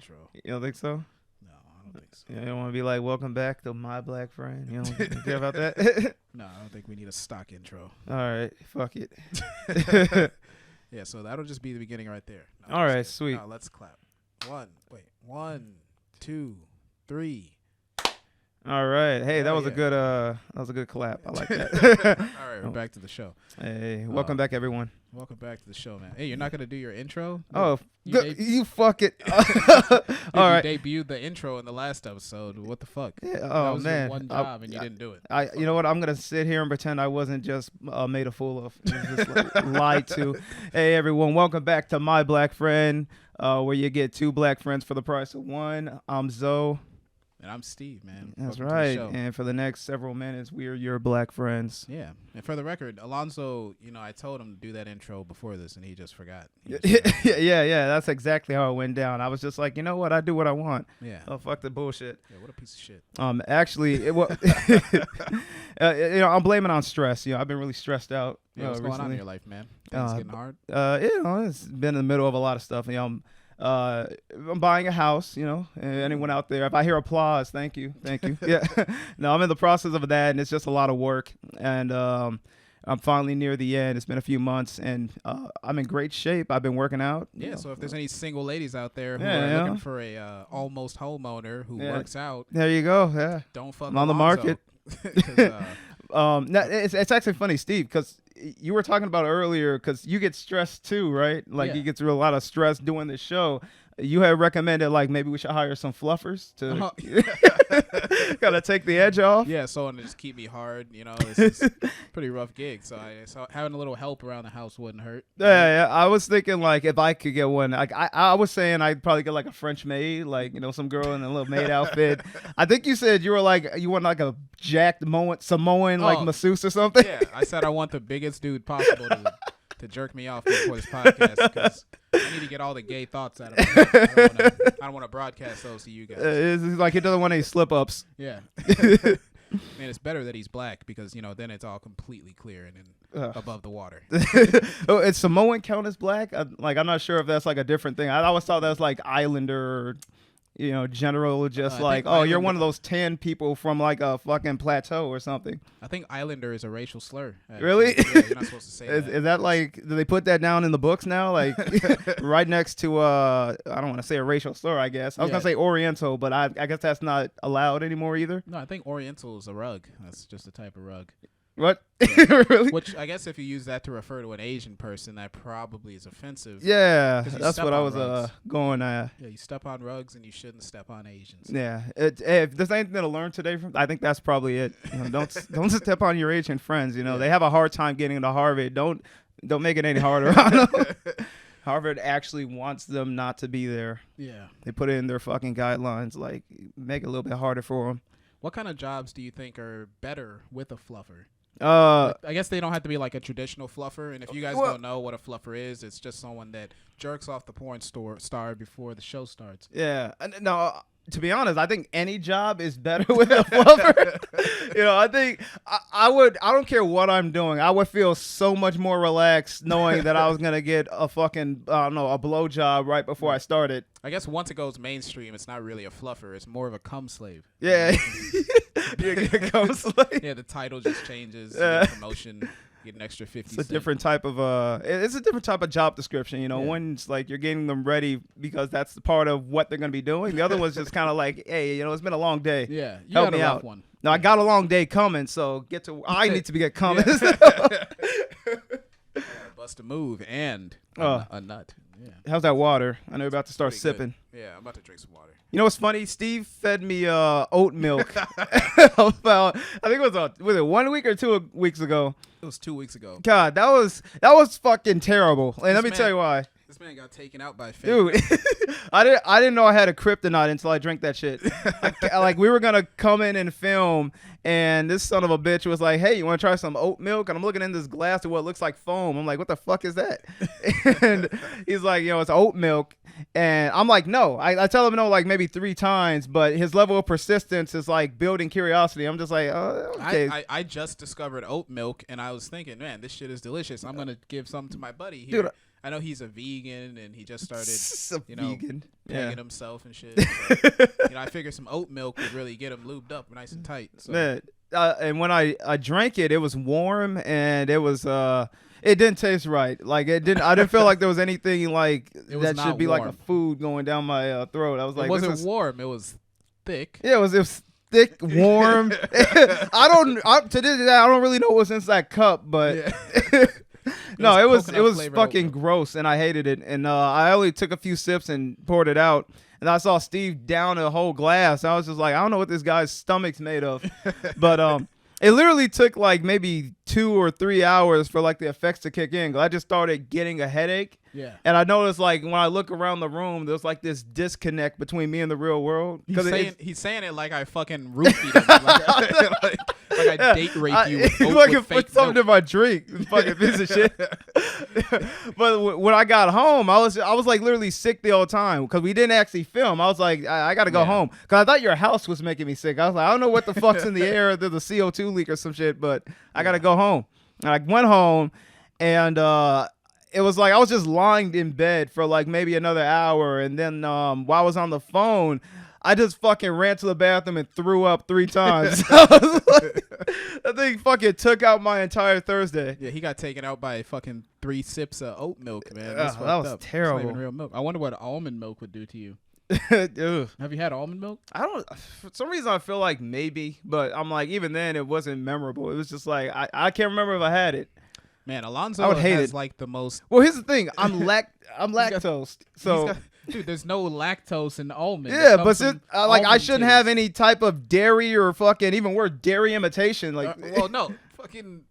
intro. You don't think so? No, I don't think so. You don't want to be like, welcome back to my black friend. You don't care about that? No, I don't think we need a stock intro. All right, fuck it. Yeah, so that'll just be the beginning right there. No, All right, sweet. No, let's clap. 1, 2, 3. All right. Hey, that Oh, was a yeah. good clap. I like that. All right, we're back to the show. Hey, welcome back, everyone. Welcome back to the show, man. Hey, you're not gonna do your intro? Oh, you, you fuck it. Dude, All right. You debuted the intro in the last episode. What the fuck? Yeah, that oh was man, your one job and you didn't do it. You know what? I'm gonna sit here and pretend I wasn't just made a fool of, just lied to. Hey, everyone, welcome back to My Black Friend, where you get two black friends for the price of one. I'm Zoe. And I'm Steve, man. That's Welcome to the right. show. And for the next several minutes, we're your black friends. Yeah. And for the record, Alonzo, I told him to do that intro before this, and he just forgot. Yeah. That's exactly how it went down. I was just like, you know what? I do what I want. Yeah. Oh, fuck the bullshit. Yeah, what a piece of shit. Actually, I'm blaming it on stress. I've been really stressed out. Yeah, what's going on recently. in your life, man? Things getting hard? It's been in the middle of a lot of stuff. I'm buying a house, and anyone out there, if I hear applause, thank you. Yeah. No, I'm in the process of that, and it's just a lot of work. And I'm finally near the end. It's been a few months, and I'm in great shape. I've been working out. Yeah, so if there's any single ladies out there who are looking for a almost homeowner who works out, there you go. Yeah, don't fuck I'm on the Alonzo. Market. It's actually funny, Steve, because you were talking about earlier, because you get stressed too, right? Like you get through a lot of stress doing this show. You had recommended maybe we should hire some fluffers to gotta take the edge off. Yeah, someone to just keep me hard. It's a pretty rough gig. So having a little help around the house wouldn't hurt. Yeah. I was thinking if I could get one, I was saying I'd probably get a French maid, some girl in a little maid outfit. I think you said you want a jacked Samoan masseuse or something. Yeah, I said I want the biggest dude possible to jerk me off before this podcast because I need to get all the gay thoughts out of my head. I don't want to broadcast those to you guys. It's like he doesn't want any slip-ups. Yeah. Man, it's better that he's black because, then it's all completely clear and above the water. Is Samoan count as black? I'm not sure if that's a different thing. I always thought that was Islander, general, just you're one of those 10 people from a fucking plateau or something. I think Islander is a racial slur. Actually. Really? Yeah, you're not supposed to say that. Is that do they put that down in the books now? Right next to, I don't want to say a racial slur, I guess. I was going to say Oriental, but I guess that's not allowed anymore either. No, I think Oriental is a rug. That's just a type of rug. What? Yeah. Really? Which I guess if you use that to refer to an Asian person, that probably is offensive. Yeah, that's what I was going at. Yeah, you step on rugs and you shouldn't step on Asians. Yeah, if there's anything to learn today, I think that's probably it. Don't step on your Asian friends. They have a hard time getting into Harvard. Don't make it any harder on them. Harvard actually wants them not to be there. Yeah, they put it in their fucking guidelines. Make it a little bit harder for them. What kind of jobs do you think are better with a fluffer? I guess they don't have to be a traditional fluffer. And if you guys don't know what a fluffer is, it's just someone that jerks off the porn star before the show starts. Yeah. No, to be honest, I think any job is better with a fluffer. I think I don't care what I'm doing. I would feel so much more relaxed knowing that I was going to get a fucking, a blowjob right before I started. I guess once it goes mainstream, it's not really a fluffer. It's more of a cum slave. Yeah. You're a cum slave? Yeah, the title just changes. You get promotion. Get an extra 50 cents. It's a different type of job description. One's you're getting them ready because that's part of what they're going to be doing. The other one's just kind of hey, it's been a long day. Yeah, you help got me a rough out. one. No, I got a long day coming, so I need to get coming. Bust a move and a nut. Yeah. How's that water? I know you're about to start sipping. Good. Yeah, I'm about to drink some water. You know what's funny? Steve fed me oat milk about, I think it was it 1 week or 2 weeks ago? It was 2 weeks ago. God, that was fucking terrible. And let me tell you why. This man got taken out by fate. Dude, I didn't know I had a kryptonite until I drank that shit. We were gonna come in and film, and this son of a bitch was like, "Hey, you want to try some oat milk?" And I'm looking in this glass of what looks like foam. I'm like, "What the fuck is that?" And he's like, "It's oat milk." And I'm like, "No." I tell him no maybe 3 times, but his level of persistence is building curiosity. I'm just like, "Oh, okay." I just discovered oat milk, and I was thinking, man, this shit is delicious. I'm gonna give some to my buddy here. Dude, I know he's a vegan and he just started, vegan. pegging himself and shit. So, I figured some oat milk would really get him lubed up nice and tight. So. Man, and when I drank it, it was warm and it was it didn't taste right. Like I didn't feel like there was anything like that should be warm. like a food going down my throat. I was like, it wasn't warm. It was thick. Yeah, it was thick, warm. To this day, I don't really know what's inside that cup, but no, it was fucking gross, and I hated it. And I only took a few sips and poured it out. And I saw Steve down a whole glass. I was just like, I don't know what this guy's stomach's made of, but it literally took like maybe 2 or 3 hours for like the effects to kick in. I just started getting a headache. Yeah. And I noticed like when I look around the room, there's like this disconnect between me and the real world. He's saying it like I fucking roofied him. like I date rape you with fucking fake put something milk. in my drink. Fucking piece of shit. But when I got home, I was like literally sick the whole time because we didn't actually film. I was like, I got to go home because I thought your house was making me sick. I was like, I don't know what the fuck's in the air. There's a CO2 leak or some shit, but I got to go home. And I went home and it was like I was just lying in bed for like maybe another hour. And then while I was on the phone, I just fucking ran to the bathroom and threw up 3 times. That thing fucking took out my entire Thursday. Yeah, he got taken out by fucking 3 sips of oat milk, man. That was terrible. It's not even real milk. I wonder what almond milk would do to you. Have you had almond milk? I don't. For some reason, I feel like maybe, but I'm like, even then, it wasn't memorable. It was just like I can't remember if I had it. Man, Alonzo I would hate has it. like the most. Well, here's the thing. I'm lactose, so dude, there's no lactose in almond. yeah, but I shouldn't have any type of dairy or fucking even worse dairy imitation. Like, well, no, fucking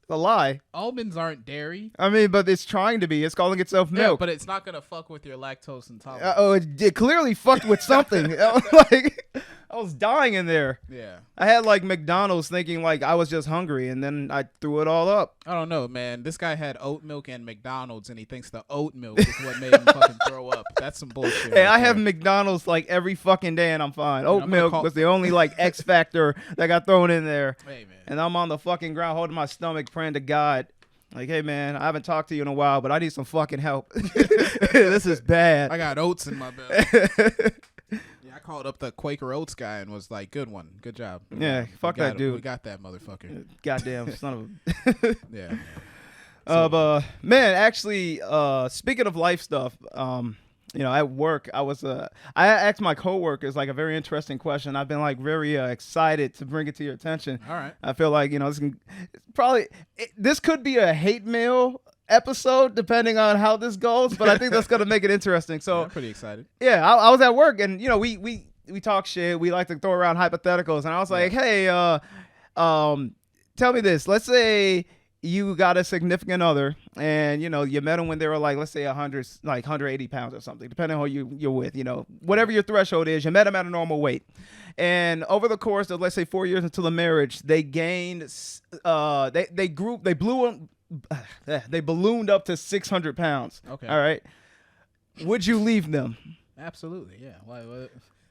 a lie. Almonds aren't dairy. I mean, but it's trying to be. It's calling itself milk. Yeah, but it's not gonna fuck with your lactose intolerance. It clearly fucked with something. Like, I was dying in there. Yeah. I had like McDonald's thinking like I was just hungry, and then I threw it all up. I don't know, man. This guy had oat milk and McDonald's, and he thinks the oat milk is what made him fucking throw up. That's some bullshit. Hey, I have McDonald's like every fucking day, and I'm fine. Oat milk was the only like X factor that got thrown in there. Hey, man. And I'm on the fucking ground holding my stomach, praying to God. Like, hey, man, I haven't talked to you in a while, but I need some fucking help. This is bad. I got oats in my belly. Yeah, I called up the Quaker Oats guy and was like, good one. Good job. Yeah, fuck that dude. We got that motherfucker. Goddamn son of a... Yeah. But, man, actually, speaking of life stuff, at work, I asked my coworkers like a very interesting question. I've been like very excited to bring it to your attention. All right. I feel like, this could be a hate mail episode depending on how this goes, but I think that's going to make it interesting. So yeah, I'm pretty excited. Yeah, I was at work and, we talk shit. We like to throw around hypotheticals. And I was like, hey, tell me this. Let's say you got a significant other and, you met them when they were like, let's say 180 pounds or something, depending on who you're with, whatever your threshold is, you met them at a normal weight. And over the course of, let's say 4 years until the marriage, they gained, they ballooned up to 600 pounds. Okay. All right. Would you leave them? Absolutely. Yeah. Why?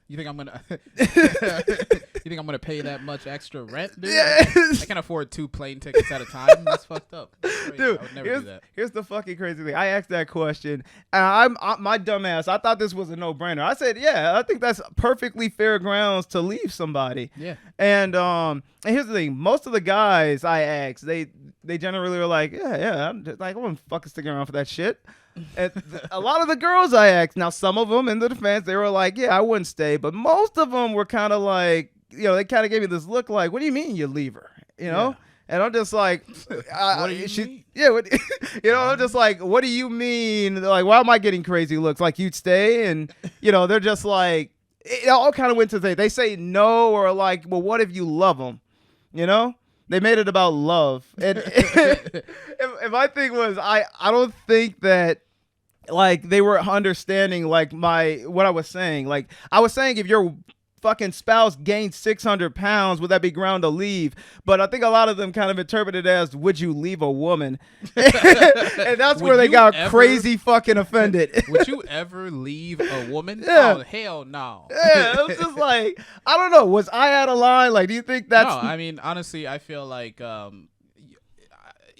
You think I'm gonna? You think I'm gonna pay that much extra rent, dude? Yeah. I can afford 2 plane tickets at a time. That's fucked up. That's Dude, I would never do that. Here's the fucking crazy thing. I asked that question, and my dumb ass, I thought this was a no-brainer. I said, yeah, I think that's perfectly fair grounds to leave somebody. Yeah. And here's the thing. Most of the guys I asked, they generally were like, yeah, I'm just, like, I wouldn't fucking stick around for that shit. And a lot of the girls I asked, now some of them in the defense, they were like, yeah, I wouldn't stay. But most of them were kind of like, they kind of gave me this look like, what do you mean you leave her? Yeah. And I'm just like, what do you mean? Yeah, I'm just like, what do you mean? Like, why am I getting crazy looks? Like, you'd stay? And, they're just like, it all kind of went to they say no, or like, well, what if you love them? They made it about love. And if my thing was, I don't think that, like, they were understanding, like, what I was saying. Like, I was saying if your fucking spouse gained 600 pounds, would that be ground to leave? But I think a lot of them kind of interpreted it as, would you leave a woman? And that's where they got crazy fucking offended. Would you ever leave a woman? Yeah. Oh, hell no. Yeah, it was just like, I don't know. Was I out of line? Like, do you think that's... No, I mean, honestly, I feel like,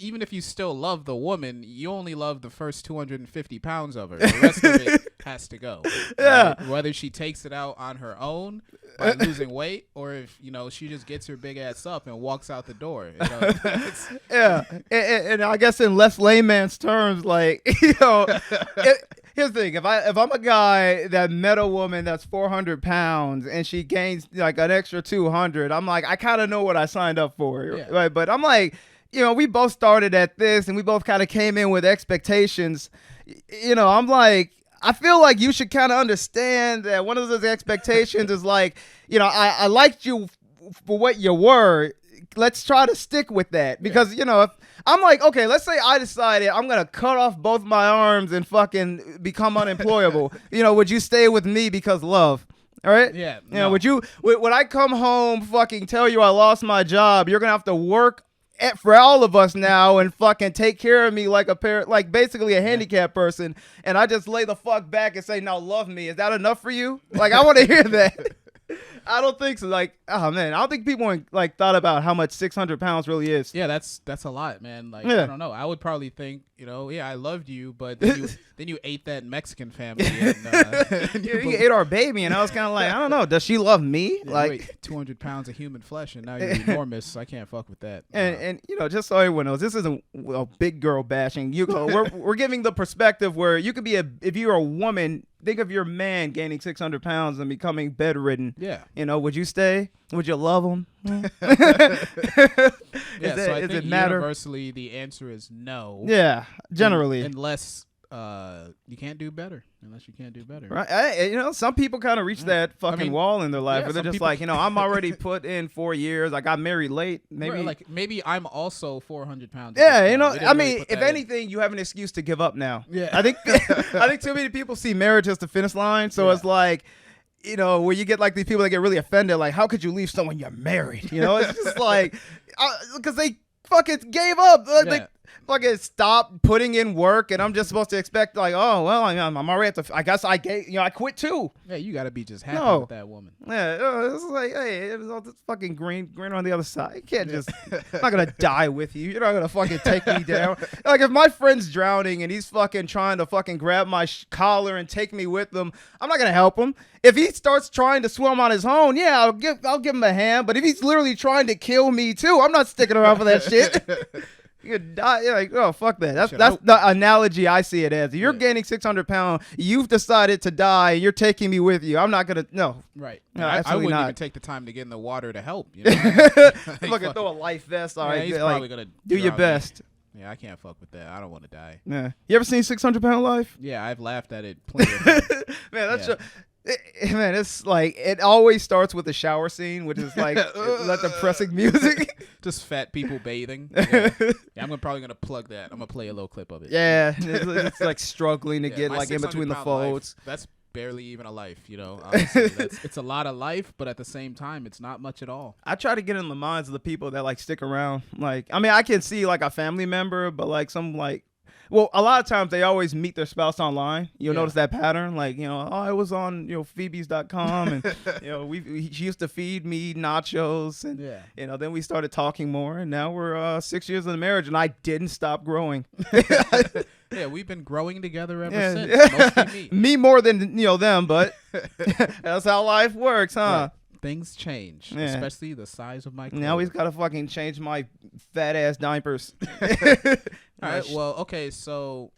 even if you still love the woman, you only love the first 250 pounds of her. The rest of it has to go. Yeah. Right? Whether she takes it out on her own by losing weight, or if she just gets her big ass up and walks out the door. Yeah, and I guess in less layman's terms, like here's the thing: if I'm a guy that met a woman that's 400 pounds and she gains like an extra 200, I'm like, I kind of know what I signed up for, right? But I'm like, we both started at this and we both kind of came in with expectations. I'm like, I feel like you should kind of understand that one of those expectations is like, I liked you for what you were. Let's try to stick with that because, if I'm like, okay, let's say I decided I'm going to cut off both my arms and fucking become unemployable. Would you stay with me because love? All right. Yeah. No. Would I come home, fucking tell you I lost my job? You're going to have to work for all of us now and fucking take care of me like basically a handicapped person. And I just lay the fuck back and say, now love me. Is that enough for you? Like, I want to hear that. I don't think so. Like, oh man, I don't think people like thought about how much 600 pounds really is. Yeah, that's a lot, man. Like, I don't know. I would probably think, I loved you, but then you ate that Mexican family. And, you ate our baby, and I was kind of like, I don't know. Does she love me? Yeah, like 200 pounds of human flesh, and now you're enormous. So I can't fuck with that. And just so everyone knows, this isn't a big girl bashing. We're giving the perspective where you could be if you're a woman. Think of your man gaining 600 pounds and becoming bedridden. Yeah. Would you stay? Would you love him? So I think universally the answer is no. Yeah, generally. Unless you can't do better. Unless you can't do better. Right. Some people kind of reach that fucking wall in their life where they're just like, I'm already put in 4 years. I got married late. Maybe I'm also 400 pounds. Yeah, if anything, you have an excuse to give up now. Yeah. I think too many people see marriage as the finish line. So it's like, where you get like these people that get really offended, like, how could you leave someone you're married? It's just like, because they fucking gave up. They fucking stopped putting in work, and I'm just supposed to expect like, oh well, I'm already at I guess I quit too. Yeah, you gotta be just happy with that woman. Yeah, it's like, hey, it was all this fucking green on the other side. You can't just. I'm not gonna die with you. You're not gonna fucking take me down. Like, if my friend's drowning and he's fucking trying to fucking grab my collar and take me with him, I'm not gonna help him. If he starts trying to swim on his own, I'll give him a hand. But if he's literally trying to kill me too, I'm not sticking around for that shit. You could die. You're like, oh, fuck that. That's the analogy I see it as. If you're gaining 600 pounds, you've decided to die, and you're taking me with you. I'm not going to, no. Right. No, I wouldn't not. even take the time to get in the water to help. I'm going to throw a life vest. All right. He's probably going to do your best. Yeah, I can't fuck with that. I don't want to die. Yeah. You ever seen 600 Pound Life? Yeah, I've laughed at it plenty of times. Man, that's man, it's like it always starts with a shower scene, which is like that depressing music. Just fat people bathing. Yeah, I'm probably gonna plug that. I'm gonna play a little clip of it. Yeah, it's like struggling to get like in between the folds. That's barely even a life, Honestly, it's a lot of life, but at the same time, it's not much at all. I try to get in the minds of the people that like stick around. Like, I mean, I can see like a family member, but like some like. Well, a lot of times they always meet their spouse online. You'll notice that pattern. Like, I was on, Phoebes.com and, she used to feed me nachos and, then we started talking more and now we're 6 years in the marriage and I didn't stop growing. Yeah, we've been growing together ever since. Mostly me more than, them, but that's how life works, huh? Right. Things change, especially the size of my clothes. Now he's got to fucking change my fat ass diapers. All right, well, okay, so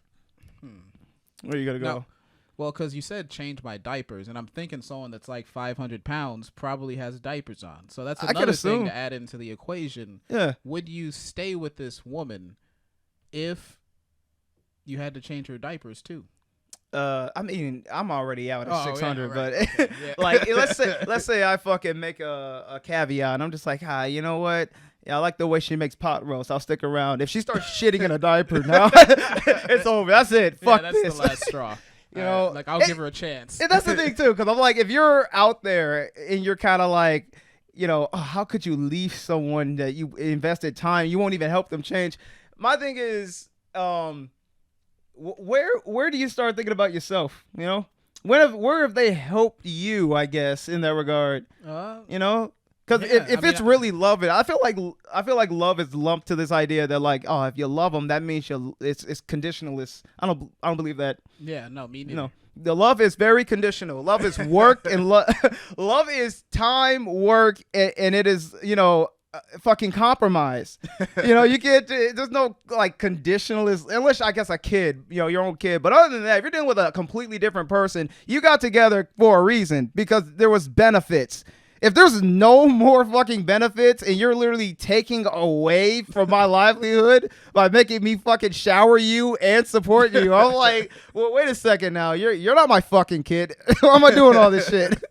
where you gotta go? No. Well, because you said change my diapers, and I'm thinking someone that's like 500 pounds probably has diapers on. So that's another thing to add into the equation. Yeah. Would you stay with this woman if you had to change her diapers too? I mean, I'm already out at 600, right. but Okay, yeah. like, let's say I fucking make a caveat, and I'm just like, hi, you know what? Yeah, I like the way she makes pot roast. I'll stick around. If she starts shitting in a diaper now, it's over. That's it. Fuck that's this. The last straw. I'll give her a chance. And that's the thing too, because I'm like, if you're out there and you're kind of like, how could you leave someone that you invested time, you won't even help them change? My thing is, where do you start thinking about yourself? Where have they helped you? I guess in that regard, Because if it's really love, I feel like love is lumped to this idea that like, oh, if you love them, that means it's conditionalist. I don't believe that. Yeah, no, me neither. No, the love is very conditional. Love is work and love is time, work, and it is fucking compromise. You can't. There's no like conditionalist unless I guess a kid, your own kid. But other than that, if you're dealing with a completely different person, you got together for a reason because there was benefits. If there's no more fucking benefits and you're literally taking away from my livelihood by making me fucking shower you and support you, I'm like, well, wait a second now. You're not my fucking kid. Why am I doing all this shit?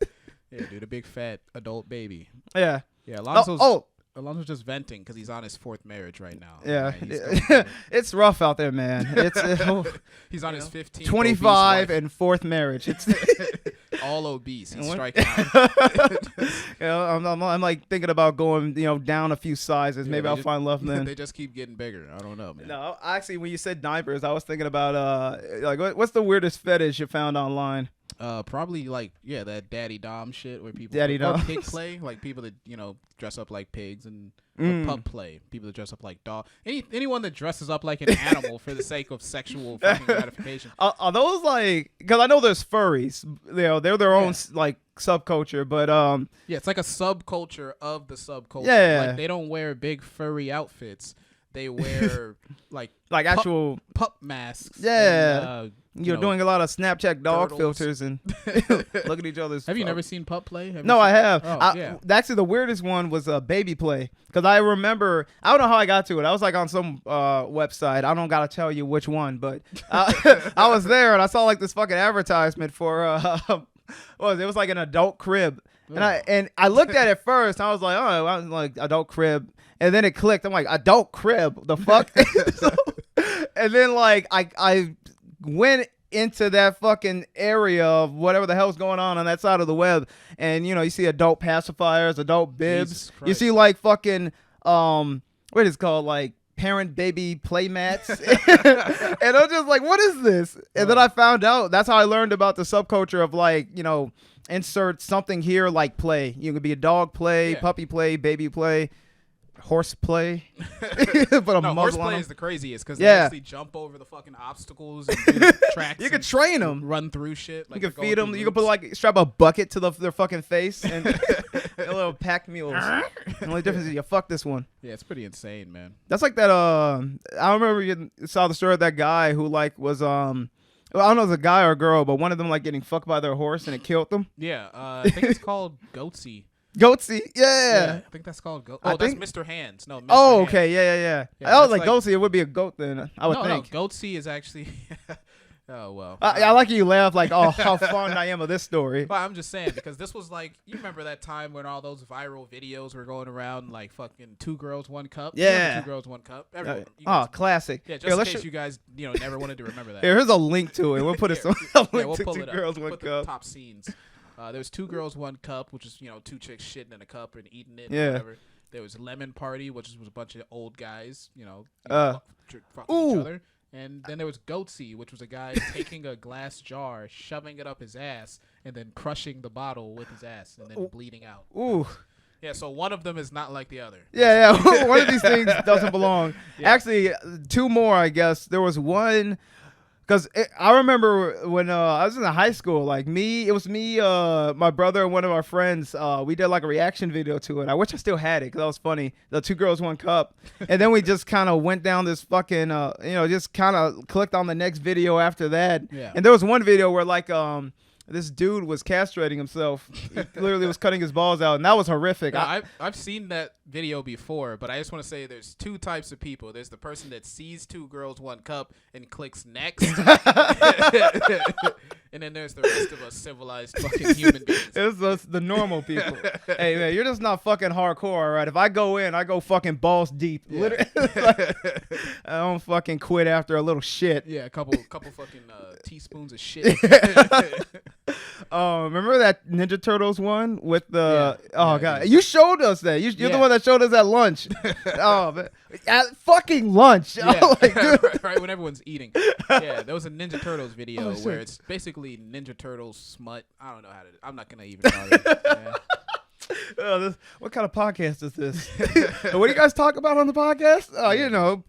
Yeah, dude, a big fat adult baby. Yeah. Yeah, Alonzo's just venting because he's on his 4th marriage right now. Yeah, it's rough out there, man. He's on his 15th 25 and 4th marriage. It's all obese. He's striking out. I'm like thinking about going down a few sizes. Maybe I'll find love then. They just keep getting bigger. I don't know, man. No, actually, when you said diapers, I was thinking about what's the weirdest fetish you found online? Probably that daddy dom shit where people pig play, like people that dress up like pigs, and pup play, people that dress up like dog. Anyone that dresses up like an animal for the sake of sexual fucking gratification. Are those like? Because I know there's furries. They're their own like subculture, but yeah, it's like a subculture of the subculture. Yeah, like they don't wear big furry outfits. They wear like actual pup masks. Yeah. And, you're doing a lot of Snapchat dog filters and look at each other's. Have you never seen pup play? No, I have. Yeah. Actually, the weirdest one was baby play. Because I remember, I don't know how I got to it. I was like on some website. I don't got to tell you which one, but I was there and I saw like this fucking advertisement for, it was like an adult crib. And I looked at it first. I was like, oh, I was like adult crib. And then it clicked. I'm like, adult crib? The fuck? And then like I went into that fucking area of whatever the hell's going on that side of the web, and you see adult pacifiers, adult bibs. You see like fucking what is it called, like parent baby play mats. And I'm just like, what is this? And then I found out that's how I learned about the subculture of like insert something here like play. You could be a dog play, puppy play, baby play, horse play. But horse play is the craziest because they actually jump over the fucking obstacles and do tracks. You can train them, run through shit. Like you can feed them. You can put strap a bucket to their fucking face and a little pack mules. The only difference is you fuck this one. Yeah, it's pretty insane, man. That's like that. I remember you saw the story of that guy who like was I don't know if it was a guy or a girl, but one of them like getting fucked by their horse and it killed them. Yeah, I think it's called Goatsy. Goatsy, yeah. I think that's called goat. Oh, that's Mr. Hands. No, Mr. Oh, okay, yeah. I was like Goatsy, it would be a goat then. I would think. No, Goatsy is actually. Oh well. I like you laugh like, oh, how fond I am of this story. Well, I'm just saying because this was like, you remember that time when all those viral videos were going around like fucking 2 girls 1 cup. Yeah. 2 girls 1 cup. Everyone, classic. Yeah, just in case you guys never wanted to remember that. Here's a link to it. We'll put it. We'll pull 2 it up. girls 1 cup. The top scenes. There was 2 girls 1 cup, which is 2 chicks shitting in a cup and eating it. Yeah. Or whatever. There was Lemon Party, which was a bunch of old guys, fucking each other. And then there was Goatsy, which was a guy taking a glass jar, shoving it up his ass, and then crushing the bottle with his ass, and then bleeding out. Ooh. Yeah, so one of them is not like the other. Yeah. One of these things doesn't belong. Yeah. Actually, 2 more, I guess. There was one. Because I remember when I was in high school, like it was me, my brother, and one of our friends. We did like a reaction video to it. I wish I still had it because that was funny. The 2 girls 1 cup. And then we just kind of went down this fucking, just kind of clicked on the next video after that. Yeah. And there was one video where like this dude was castrating himself. He literally was cutting his balls out, and that was horrific. Now, I've seen that video before, but I just want to say there's 2 types of people. There's the person that sees 2 girls 1 cup and clicks next. And then there's the rest of us civilized fucking human beings. It's the normal people. Hey, man, you're just not fucking hardcore, all right? If I go in, I go fucking balls deep. Yeah. Literally. I don't fucking quit after a little shit. Yeah, a couple fucking teaspoons of shit. Remember that Ninja Turtles one with the god, you showed us that. You're the one that showed us at lunch. Oh man, at fucking lunch. Yeah. Right when everyone's eating. Yeah, there was a Ninja Turtles video where it's basically Ninja Turtles smut. I don't know how to. I'm not gonna even bother. What kind of podcast is this? What do you guys talk about on the podcast? You know,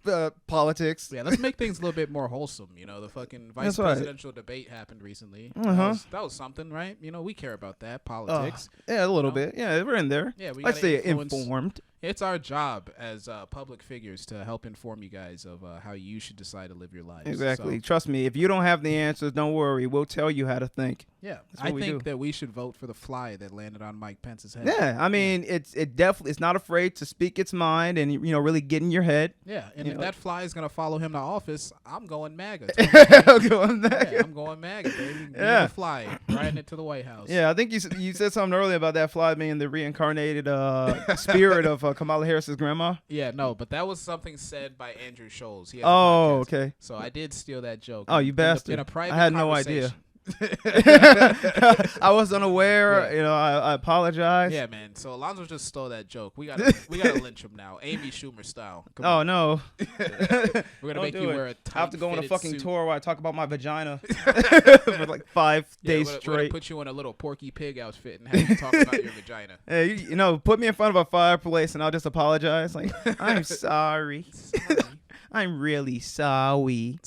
politics. Yeah, let's make things a little bit more wholesome. You know, the fucking vice presidential debate happened recently. That was something, right? You know, we care about that, politics. Yeah, a little bit. Yeah, we're in there. Yeah, I stay informed. It's our job as public figures to help inform you guys of how you should decide to live your lives. Exactly. So, trust me, if you don't have the answers, don't worry. We'll tell you how to think. Yeah, I think that we should vote for the fly that landed on Mike Pence's head. Yeah, I mean, it's not afraid to speak its mind and really get in your head. Yeah, and if that fly is gonna follow him to office, I'm going MAGA. I'm going MAGA. Yeah, I'm going MAGA, baby. Yeah, the fly riding it to the White House. Yeah, I think you said something earlier about that fly being the reincarnated spirit of Kamala Harris's grandma. Yeah, no, but that was something said by Andrew Scholes. Okay. So I did steal that joke. Oh, you bastard! In a private I had no idea. I was unaware. Yeah. I apologize. Yeah, man. So Alonzo just stole that joke. We gotta lynch him now, Amy Schumer style. Come on. No. We're gonna make you wear a tight I have to go on a fucking suit. tour where I talk about my vagina for like 5 days straight. We're gonna put you in a little Porky Pig outfit and have you talk about your vagina. Hey, put me in front of a fireplace and I'll just apologize. Like, I'm sorry. I'm really sorry.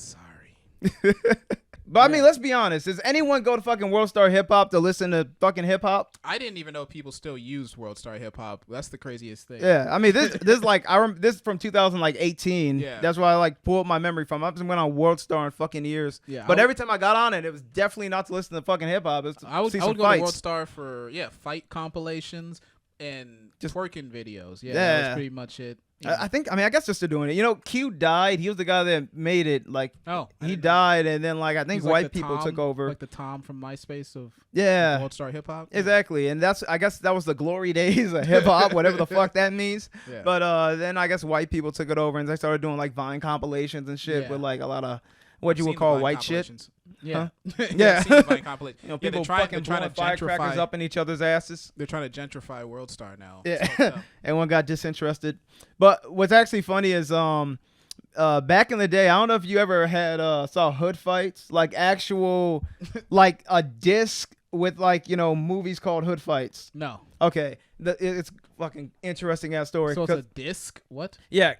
But I mean, let's be honest. Does anyone go to fucking Worldstarhiphop to listen to fucking hip hop? I didn't even know people still used Worldstarhiphop. That's the craziest thing. Yeah, I mean, this like this is from 2018. Yeah, that's why I like pulled my memory from. I just went on Worldstar in fucking years. Yeah, but every time I got on it was definitely not to listen to fucking hip hop. I would go to Worldstar for fight compilations and just twerking videos. Yeah, that was pretty much it. Yeah. I guess just to doing it. Q died. He was the guy that made it. Like, he died, and then I think white people took over. Like the Tom from MySpace of Worldstarhiphop. Exactly, and I guess that was the glory days of hip hop, whatever the fuck that means. Yeah. But then I guess white people took it over, and they started doing like Vine compilations and shit with like a lot of what you would call white shit. Yeah, huh? Yeah. they're People trying to gentrify firecrackers up in each other's asses. They're trying to gentrify Worldstar now. Yeah, everyone got disinterested. But what's actually funny is back in the day, I don't know if you ever had saw hood fights, like actual like a disc with like movies called hood fights. No. Okay, it's fucking interesting ass story. So it's a disc? What? Yeah,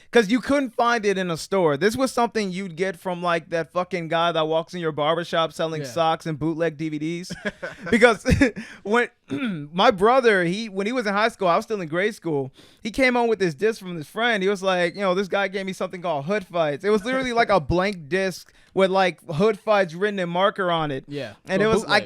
because you couldn't find it in a store. This was something you'd get from like that fucking guy that walks in your barbershop selling socks and bootleg DVDs. Because when my brother, when he was in high school, I was still in grade school. He came home with this disc from his friend. He was like, this guy gave me something called Hood Fights. It was literally like a blank disc with like Hood Fights written in marker on it. Yeah, and so it was bootleg.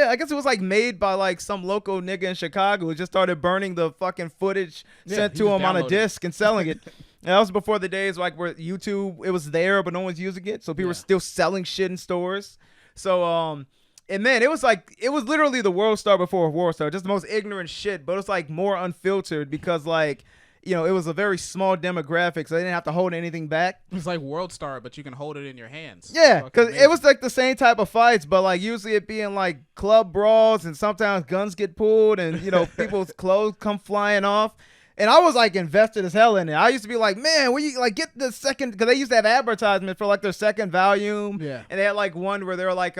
I guess it was like made by like some local nigga in Chicago who just started burning the fucking footage sent to him on a disc and selling it. And that was before the days like where YouTube, it was there but no one's using it, so people were still selling shit in stores. So and man, it was literally the Worldstar before Worldstar, just the most ignorant shit, but it was like more unfiltered because like it was a very small demographic, so they didn't have to hold anything back. It's like Worldstar, but you can hold it in your hands. Yeah, because it was like the same type of fights, but like usually it being like club brawls, and sometimes guns get pulled, and people's clothes come flying off. And I was like invested as hell in it. I used to be like, man, will you like get the second? Because they used to have advertisements for like their second volume. Yeah, and they had like one where they were like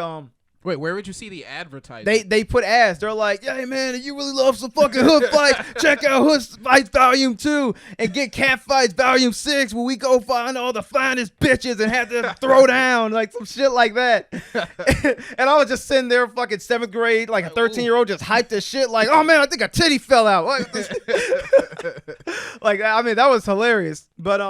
Wait, where would you see the advertisement? They put ads. They're like, hey, man, if you really love some fucking hood fights, check out Hood Fights Volume 2 and get Cat Fights Volume 6 where we go find all the finest bitches and have to throw down, like some shit like that. And I was just sitting there fucking 7th grade, like a 13-year-old just hyped this shit like, oh, man, I think a titty fell out. Like, I mean, that was hilarious. But,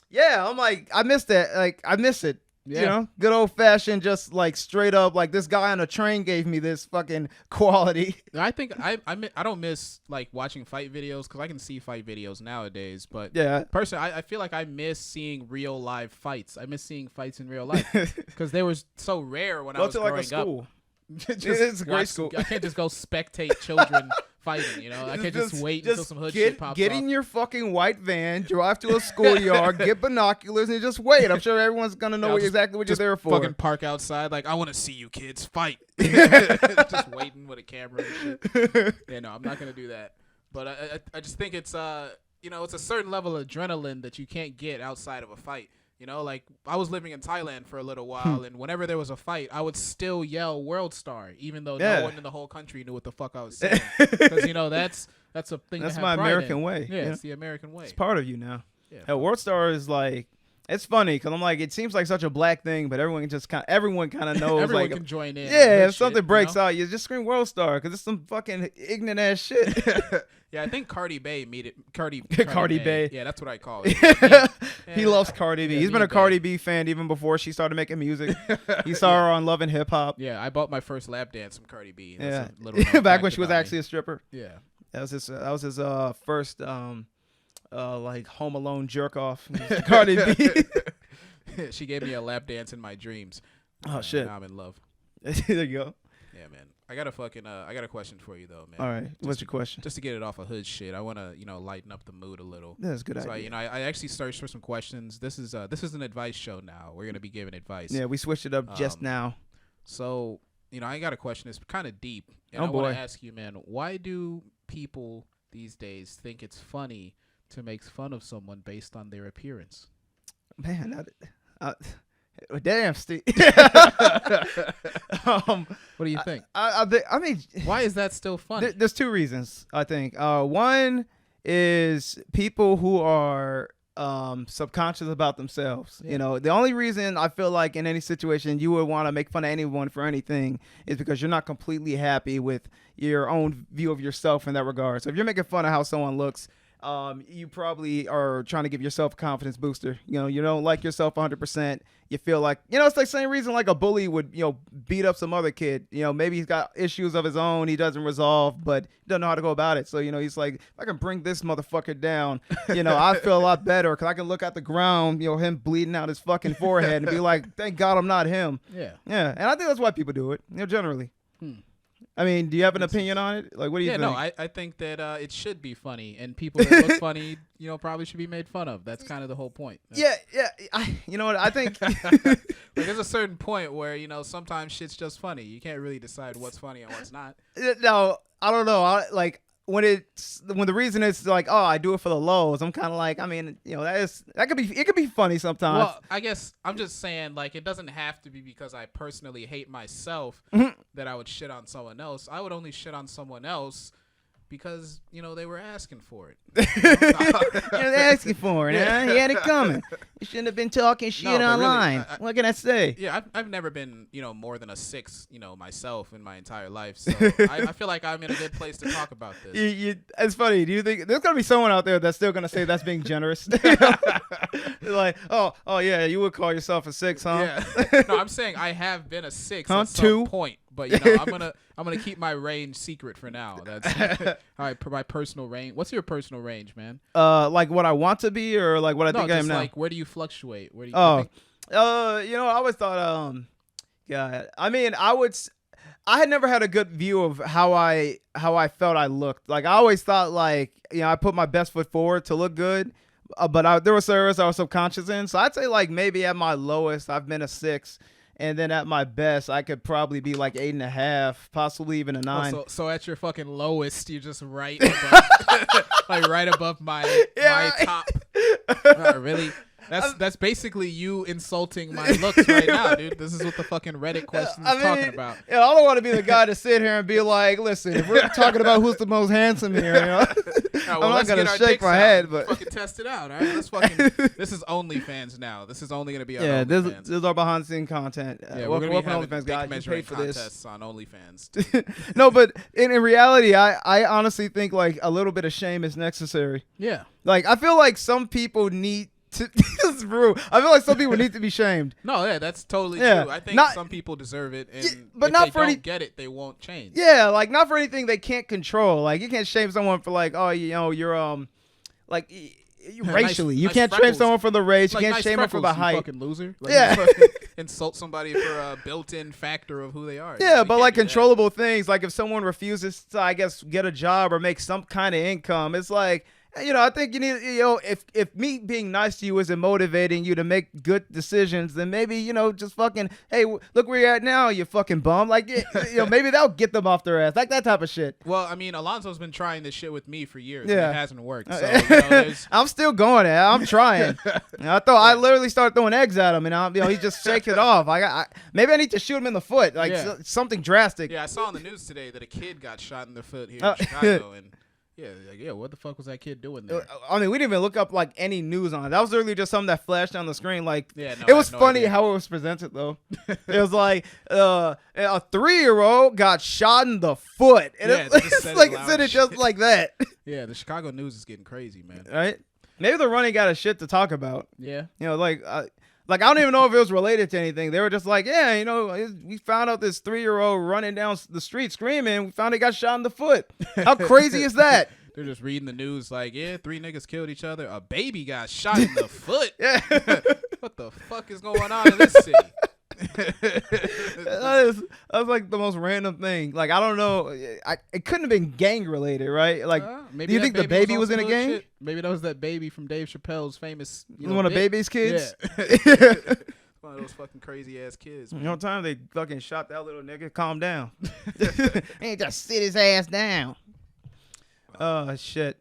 yeah, I'm like, I missed that. Like, I miss it. Yeah. Good old fashioned, just like straight up, like this guy on a train gave me this fucking quality. I think I don't miss like watching fight videos because I can see fight videos nowadays. But personally, I feel like I miss seeing real live fights. I miss seeing fights in real life because they were so rare when I was growing up. It's a great school. I can't just go spectate children fighting, I can't just wait until some hood shit pops up. Get in your fucking white van, drive to a schoolyard, get binoculars, and just wait. I'm sure everyone's going to know exactly what you're there for. Fucking park outside like, I want to see you kids fight. Just waiting with a camera and shit. Yeah, no, I'm not going to do that. But I just think it's, it's a certain level of adrenaline that you can't get outside of a fight. You know, like I was living in Thailand for a little while, and whenever there was a fight, I would still yell "World Star," even though no one in the whole country knew what the fuck I was saying. Because you know that's a thing. That's to have my pride American in. way. Yeah, it's the American way. It's part of you now. Yeah. World Star is like. It's funny because I'm like, it seems like such a black thing, but everyone kind of knows. Everyone like, can join in. Yeah, if something shit, breaks out, you just scream World Star because it's some fucking ignorant ass shit. Yeah, I think Cardi B made it. Cardi B. Yeah, that's what I call it. He loves Cardi B. He's been a Cardi B fan even before she started making music. He saw her on Love and Hip Hop. Yeah, I bought my first lap dance from Cardi B. Yeah, back when she was actually a stripper. Yeah, that was his first like Home Alone jerk off. Cardi B. She gave me a lap dance in my dreams. Oh shit! Now I'm in love. There you go. Yeah, man. I got a question for you though, man. All right. What's your question? Just to get it off of hood shit. I want to, lighten up the mood a little. That's a good idea. So, I actually searched for some questions. This is an advice show now. We're gonna be giving advice. Yeah, we switched it up just now. So, I got a question. It's kind of deep, and I want to ask you, man. Why do people these days think it's funny to make fun of someone based on their appearance? Man, damn, Steve. What do you think? I mean, why is that still funny? There's two reasons, I think. One is people who are subconscious about themselves. Yeah. The only reason I feel like in any situation you would want to make fun of anyone for anything is because you're not completely happy with your own view of yourself in that regard. So if you're making fun of how someone looks, you probably are trying to give yourself a confidence booster. You don't like yourself 100%. You feel like, it's like the same reason like a bully would, beat up some other kid. Maybe he's got issues of his own he doesn't resolve, but doesn't know how to go about it. So, he's like, if I can bring this motherfucker down, I feel a lot better because I can look at the ground, him bleeding out his fucking forehead and be like, thank God I'm not him. Yeah. Yeah. And I think that's why people do it, generally. I mean, do you have an opinion on it? Like, what do you think? Yeah, no, I think that it should be funny, and people that look funny, probably should be made fun of. That's kind of the whole point. Yeah. You know what? I think like, there's a certain point where sometimes shit's just funny. You can't really decide what's funny and what's not. No, I don't know. When the reason is like, oh, I do it for the lows, it could be funny sometimes. Well, I guess I'm just saying, like, it doesn't have to be because I personally hate myself that I would shit on someone else. I would only shit on someone else because they were asking for it. They're asking for it. Huh? He had it coming. You shouldn't have been talking shit online. Really, what can I say? Yeah, I've never been more than a 6 myself in my entire life. So I feel like I'm in a good place to talk about this. It's funny. Do you think there's gonna be someone out there that's still gonna say that's being generous? Like, oh yeah, you would call yourself a 6, huh? Yeah. No, I'm saying I have been a 6 at some point. But I'm gonna keep my range secret for now. That's all right. My personal range. What's your personal range, man? Like what I want to be, or like what I think I am now. Like where do you fluctuate? Where do you? I always thought, God. I mean, I had never had a good view of how I felt I looked. Like I always thought, like I put my best foot forward to look good, but there were areas I was subconscious in. So I'd say like maybe at my lowest, I've been a 6. And then at my best, I could probably be like 8.5, possibly even a 9. So at your fucking lowest, you're just right above, like right above my top. Really? That's basically you insulting my looks right now, dude. This is what the fucking Reddit question is talking about. Yeah, I don't want to be the guy to sit here and be like, listen, if we're talking about who's the most handsome here, I'm not gonna shake my head, but fucking test it out. All right, this is OnlyFans now. This is only gonna be on OnlyFans. This is our behind the scenes content. Yeah, we're gonna be having OnlyFans guys. You paid for this on OnlyFans. No, but in reality, I honestly think like a little bit of shame is necessary. Yeah, like I feel like some people need. This is rude. I feel like some people need to be shamed. No, yeah, that's totally true. I think some people deserve it, and but if not they for don't get it, they won't change. Yeah, like not for anything they can't control. Like you can't shame someone for like, oh, you're like racially. You can't shame someone for the race. You can't shame them for the height. You fucking loser. Like, you insult somebody for a built-in factor of who they are. Yeah, but like controllable things, like if someone refuses to, I guess, get a job or make some kind of income, it's like. I think you need, if me being nice to you isn't motivating you to make good decisions, then maybe, just fucking, hey, look where you're at now, you fucking bum. Like, maybe that'll get them off their ass. Like that type of shit. Well, I mean, Alonzo's been trying this shit with me for years. Yeah. And it hasn't worked. So, I'm still going at it. I'm trying. I literally started throwing eggs at him, and he just shakes it off. Maybe I need to shoot him in the foot, like something drastic. Yeah, I saw on the news today that a kid got shot in the foot here in Chicago, and what the fuck was that kid doing there? I mean, we didn't even look up like any news on it. That was literally just something that flashed on the screen. Like, it was funny how it was presented though. It was like a 3-year-old got shot in the foot, and it's like said it just like that. Yeah, the Chicago news is getting crazy, man. Right? Maybe they're running out of shit to talk about. Yeah. Like, I don't even know if it was related to anything. They were just like, we found out this 3-year-old running down the street screaming. We found he got shot in the foot. How crazy is that? They're just reading the news like, 3 niggas killed each other. A baby got shot in the foot. Yeah. What the fuck is going on in this city? That was like the most random thing. Like, I don't know. It couldn't have been gang related, right? Like, do you think the baby was in a gang? Shit? Maybe that was that baby from Dave Chappelle's famous. One of Baby's kids. Yeah. One of those fucking crazy ass kids. Man. Time they fucking shot that little nigga. Calm down. He just sit his ass down. Oh shit.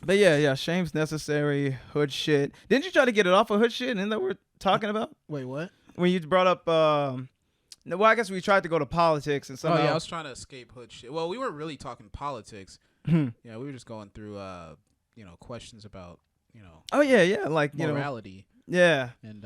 But yeah, shame's necessary. Hood shit. Didn't you try to get it off of hood shit? And that we're talking about? Wait, what? When you brought up, I guess we tried to go to politics and somehow. Oh yeah, I was trying to escape hood shit. Well, we weren't really talking politics. Yeah, we were just going through, questions about, Oh yeah, like morality. Yeah. And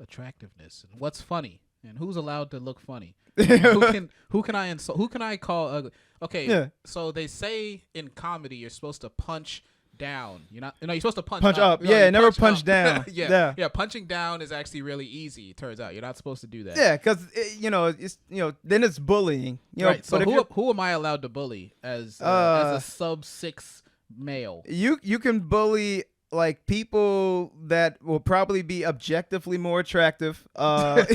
attractiveness and what's funny and who's allowed to look funny. Who can I insult? Who can I call ugly? Okay. Yeah. So they say in comedy you're supposed to punch down. You're supposed to punch up. Yeah, never punch down. Yeah. Punching down is actually really easy. It turns out you're not supposed to do that. Yeah, because it's then it's bullying. Right. So who am I allowed to bully as a sub-6 male? You can bully like people that will probably be objectively more attractive. Right.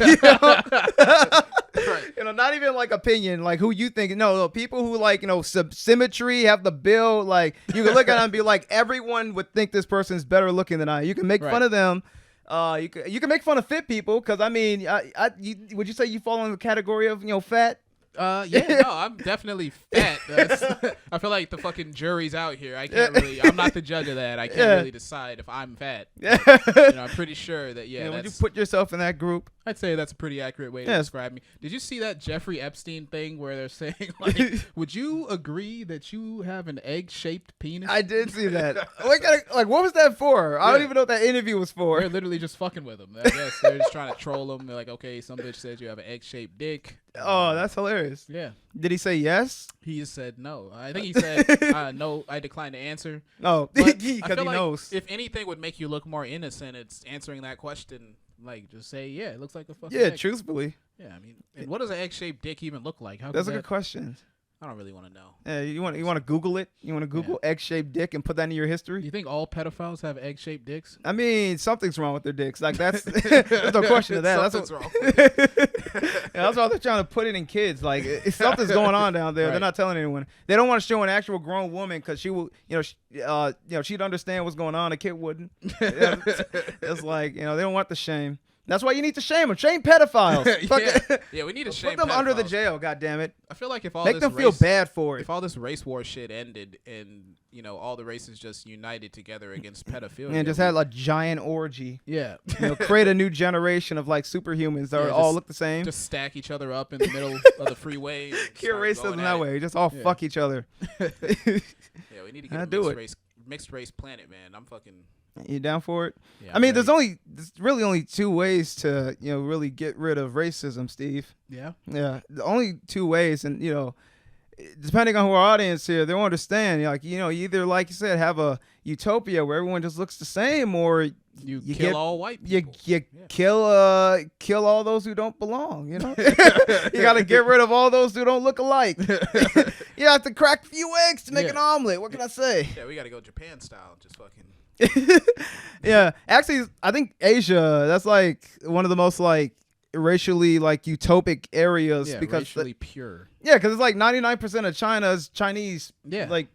Not even like opinion, like who you think. No, people who like, symmetry, have the build. Like you can look at them and be like, everyone would think this person's better looking than I. You can make fun of them. You can make fun of fit people because I mean, would you say you fall in the category of fat? I'm definitely fat. I feel like the fucking jury's out here. I'm not the judge of that. I can't really decide if I'm fat. I'm pretty sure that, would you put yourself in that group? I'd say that's a pretty accurate way to describe me. Did you see that Jeffrey Epstein thing where they're saying, like, would you agree that you have an egg-shaped penis? I did see that. What was that for? I don't even know what that interview was for. They're literally just fucking with him. I guess they're just trying to troll him. They're like, okay, some bitch says you have an egg-shaped dick. Oh, that's hilarious. Yeah. Did he say yes? He just said no. I think he said no. I declined to answer. Oh, because he knows. If anything would make you look more innocent, it's answering that question. Like, just say, yeah, it looks like a fucking egg. Truthfully. Yeah, I mean, and what does an egg-shaped dick even look like? That's a good question. I don't really want to know. Yeah, you want to Google it? You want to Google egg-shaped dick and put that in your history? Do you think all pedophiles have egg-shaped dicks? I mean, something's wrong with their dicks. Like there's no question of that. Something's wrong. That's why they're trying to put it in kids. Like something's going on down there. Right. They're not telling anyone. They don't want to show an actual grown woman because she will, she'd understand what's going on. A kid wouldn't. It's like they don't want the shame. That's why you need to shame them. Shame pedophiles. We need to shame put them pedophiles. under the jail. God damn it! I feel like if all make them feel bad for it. If all this race war shit ended and all the races just united together against pedophilia and just had a giant orgy. Yeah, create a new generation of like superhumans that all look the same. Just stack each other up in the middle of the freeway. Cure racism that way. Just all fuck each other. We need to get a mixed race planet, man. I'm fucking. You down for it? Yeah, I mean, there's really only 2 ways to really get rid of racism, Steve. Yeah. Yeah, the only 2 ways, and depending on who our audience here, they'll understand. You either like you said, have a utopia where everyone just looks the same, or you kill all white people. You kill all those who don't belong. You got to get rid of all those who don't look alike. You have to crack a few eggs to make an omelet. What can I say? Yeah, we got to go Japan style. Just fucking. Yeah, actually, I think Asia. That's like one of the most like racially like utopic areas because racially pure. Yeah, because it's like 99% of China is Chinese. Yeah, like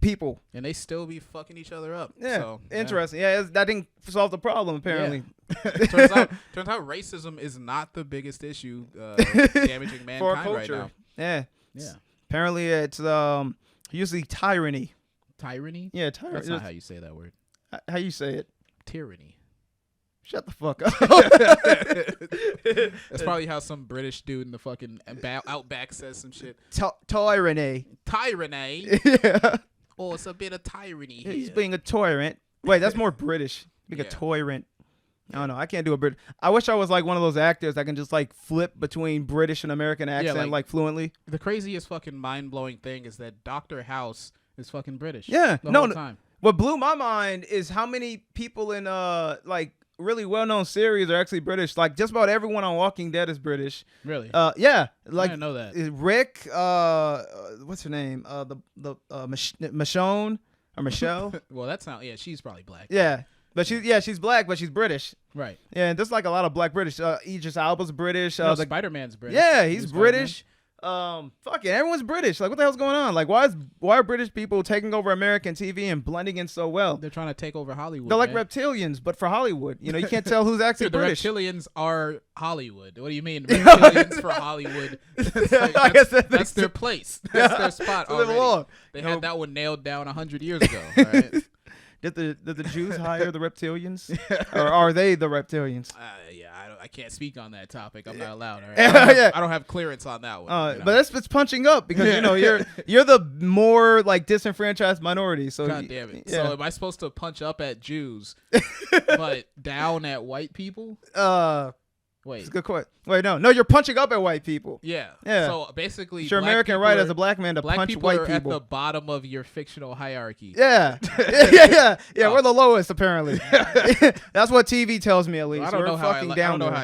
people. And they still be fucking each other up. Yeah, so, interesting. Yeah, that didn't solve the problem, apparently. Yeah. turns out racism is not the biggest issue damaging mankind for our culture. Right now. Yeah. Yeah. Apparently, it's usually tyranny. Tyranny? Yeah, tyranny. That's not how you say that word. How you say it? Tyranny. Shut the fuck up. That's probably how some British dude in the fucking outback says some shit. Tyranny. Tyranny? Yeah. Oh, it's a bit of tyranny here. He's being a tyrant. Wait, that's more British. Being a tyrant. I don't know. I can't do a Brit. I wish I was like one of those actors that can just like flip between British and American accent like fluently. The craziest fucking mind-blowing thing is that Dr. House is fucking British. Yeah. The whole time. What blew my mind is how many people in like really well-known series are actually British. Like just about everyone on Walking Dead is British. Really? Yeah. Like I didn't know that. Rick, what's her name? Michonne or Michelle? Well, that's not. Yeah, she's probably black. Yeah. But she's black, but she's British. Right. Yeah, and there's like a lot of black British. Idris Elba's British. Spider-Man's British. Yeah, he's British. Fuck it, everyone's British. Like, what the hell's going on? Like, why are British people taking over American TV and blending in so well? They're trying to take over Hollywood. They're like reptilians, but for Hollywood. You know, you can't tell who's actually Dude, British. The reptilians are Hollywood. What do you mean? Reptilians for Hollywood. That's their place. That's their spot already. They had that one nailed down 100 years ago. All right? Did the Jews hire the reptilians, or are they the reptilians? Yeah, I can't speak on that topic. I'm not allowed. All right? I don't have clearance on that one. But it's punching up because you know you're the more like disenfranchised minority. So God damn it. Yeah. So am I supposed to punch up at Jews, but down at white people? Wait. It's a good question. Wait, no, you're punching up at white people. Yeah. So basically, it's your American right as a black man to punch white people. At the bottom of your fictional hierarchy. Yeah. Yeah. We're the lowest apparently. That's what TV tells me at least. I don't know how I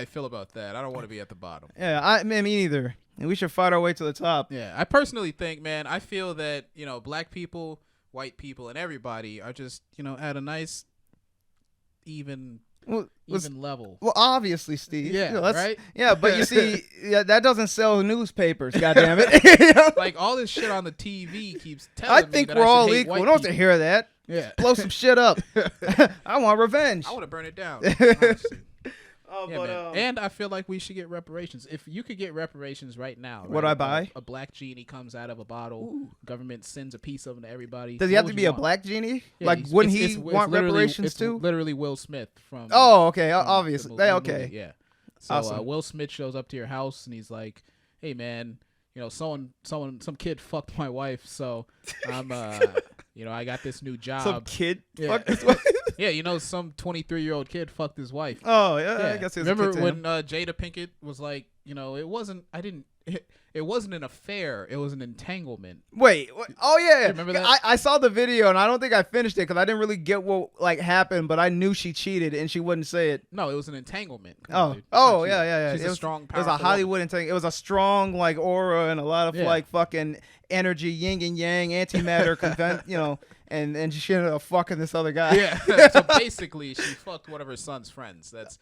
feel about that. I don't want to be at the bottom. Yeah, me neither. And we should fight our way to the top. Yeah, I personally think, man, I feel that black people, white people, and everybody are just at a nice, even level. Well, obviously, Steve. Yeah, right? Yeah, but you see, that doesn't sell newspapers, goddammit. it. Like, all this shit on the TV keeps telling me I think that we're all equal. We don't have to hear that. Yeah. Blow some shit up. I want revenge. I want to burn it down, honestly. But, and I feel like we should get reparations. If you could get reparations right now, what do I buy? A black genie comes out of a bottle. Ooh. Government sends a piece of them to everybody. Does he have to be a black genie? Yeah, like, wouldn't he want reparations too? Literally Will Smith from. Oh, okay. Obviously. Okay. Yeah. So awesome. Will Smith shows up to your house and he's like, "Hey, man, some kid fucked my wife, so I'm I got this new job." Some kid fucked his wife? Yeah, some 23-year-old kid fucked his wife. Oh, yeah. I guess he was Remember a kid when Jada Pinkett was like, it wasn't an affair, it was an entanglement. Wait, oh yeah. Remember that? I saw the video and I don't think I finished it because I didn't really get what happened, but I knew she cheated and she wouldn't say it. No, it was an entanglement. Yeah. She's a strong, powerful. It was a Hollywood entanglement. It was a strong like aura and a lot of like fucking energy, yin and yang, antimatter, and she ended up fucking this other guy. Yeah. So basically, she fucked one of her son's friends. That's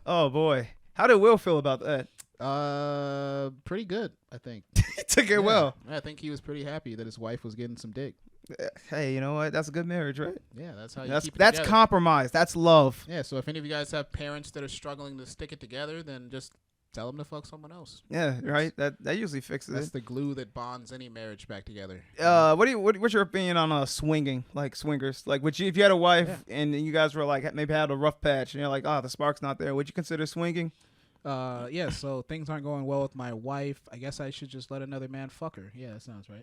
Oh boy, how did Will feel about that? Pretty good, I think. He took it well. I think he was pretty happy that his wife was getting some dick. Hey, you know what? That's a good marriage, right? Yeah, that's how you keep it That's together. Compromise. That's love. Yeah, so if any of you guys have parents that are struggling to stick it together, then just tell them to fuck someone else. Yeah, right. That usually fixes That's the glue that bonds any marriage back together. What's your opinion on swinging, like swingers? Like, if you had a wife and you guys were like maybe had a rough patch and you're like, oh, the spark's not there, would you consider swinging? Yeah, so things aren't going well with my wife. I guess I should just let another man fuck her. Yeah, that sounds right.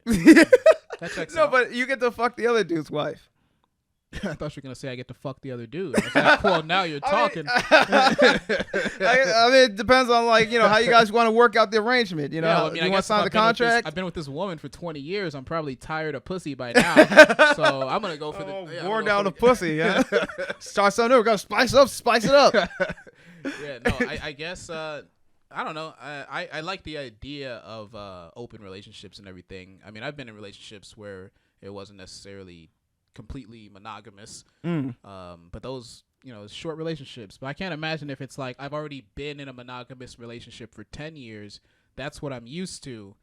That checks out. But you get to fuck the other dude's wife. I thought you were going to say I get to fuck the other dude. I was like, well, now you're talking. I mean, it depends on, how you guys want to work out the arrangement. You want to sign the contract? I've been with this woman for 20 years. I'm probably tired of pussy by now. So I'm going to go for worn down the pussy, yeah? Start something new. We're going to spice it up. Yeah, no, I guess, I don't know. I like the idea of open relationships and everything. I mean, I've been in relationships where it wasn't necessarily completely monogamous, but those short relationships. But I can't imagine if it's like I've already been in a monogamous relationship for 10 years, that's what I'm used to,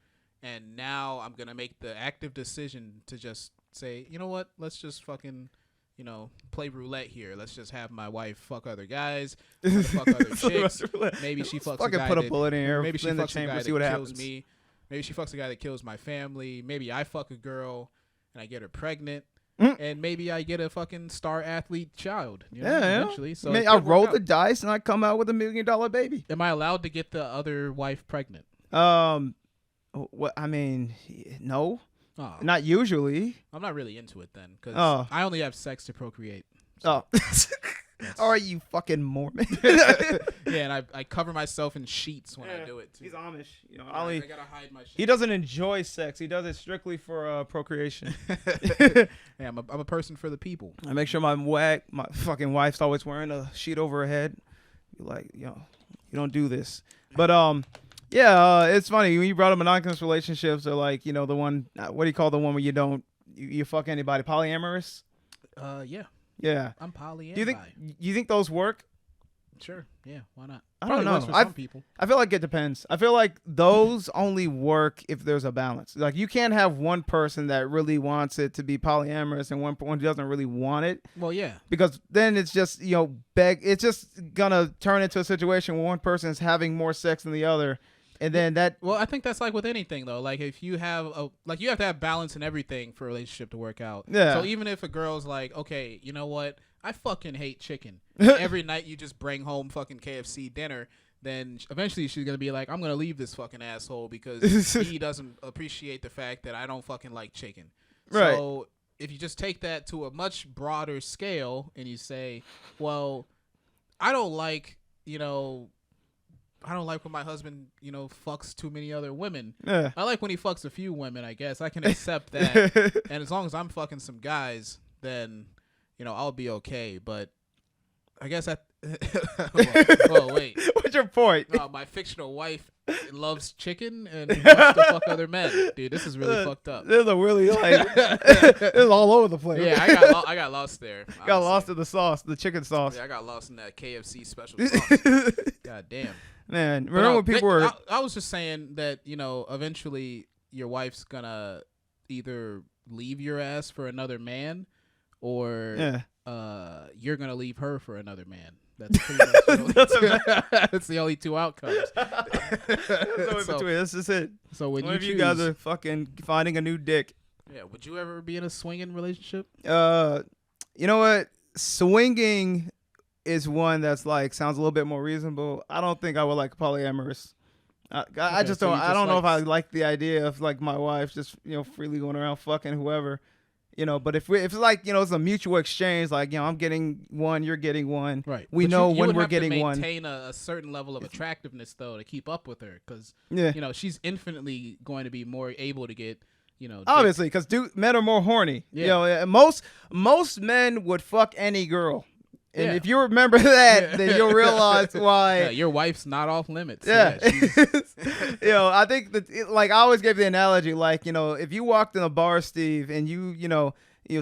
and now I'm gonna make the active decision to just say, you know what, let's just fucking, play roulette here. Let's just have my wife fuck other guys, fuck other chicks. Maybe she fucks a guy put a bullet in here. Maybe she fucks a guy that kills happens. me. Maybe she fucks a guy that kills my family. Maybe I fuck a girl and I get her pregnant. And maybe I get a fucking star athlete child. Eventually. So I roll the dice and I come out with $1 million baby. Am I allowed to get the other wife pregnant? What I mean, no. Oh. Not usually. I'm not really into it then, because I only have sex to procreate. So Are you fucking Mormon? Yeah, and I cover myself in sheets when I do it too. He's Amish. I gotta hide my shit. He doesn't enjoy sex. He does it strictly for procreation. Yeah, I'm a person for the people. I make sure my fucking wife's always wearing a sheet over her head. Like, you don't do this. But yeah, it's funny when you brought up monogamous relationships, or like, the one. What do you call the one where you fuck anybody? Polyamorous. Yeah. Yeah. I'm poly. Do you think those work? Sure. Yeah. Why not? I don't know. Works for some people. I feel like it depends. I feel like those only work if there's a balance. Like, you can't have one person that really wants it to be polyamorous and one who doesn't really want it. Well, yeah. Because then it's just, it's just gonna turn into a situation where one person is having more sex than the other. And then well, I think that's like with anything though. Like, if you have you have to have balance in everything for a relationship to work out. Yeah. So even if a girl's like, okay, you know what? I fucking hate chicken. Every night you just bring home fucking KFC dinner. Then eventually she's going to be like, I'm going to leave this fucking asshole because he doesn't appreciate the fact that I don't fucking like chicken. Right. So if you just take that to a much broader scale and you say, well, I don't like when my husband, fucks too many other women. Yeah. I like when he fucks a few women, I guess. I can accept that. And as long as I'm fucking some guys, then, I'll be okay. But I guess well, wait. What's your point? My fictional wife loves chicken and wants to fuck other men. Dude, this is really fucked up. This is a really, this is all over the place. Yeah, I got lost there. Got lost in the sauce, the chicken sauce. Yeah, I got lost in that KFC special sauce. God damn. Man, remember when people were... I was just saying that, eventually your wife's gonna either leave your ass for another man or you're gonna leave her for another man. That's pretty much that's the only two outcomes. This is it. So when you guys are fucking finding a new dick. Yeah, would you ever be in a swinging relationship? You know what? Swinging is one that's like sounds a little bit more reasonable. I don't think I would like polyamorous. I just don't. I don't know if I like the idea of like my wife just freely going around fucking whoever, But if it's like it's a mutual exchange, like I'm getting one, you're getting one. Right. We know when we're getting one. You would have to maintain a certain level of attractiveness though to keep up with her, because she's infinitely going to be more able to get. Obviously, because men are more horny. Yeah. Most men would fuck any girl. And if you remember that, then you'll realize why. Yeah, your wife's not off limits. Yeah. I think that, I always give the analogy, if you walked in a bar, Steve, and you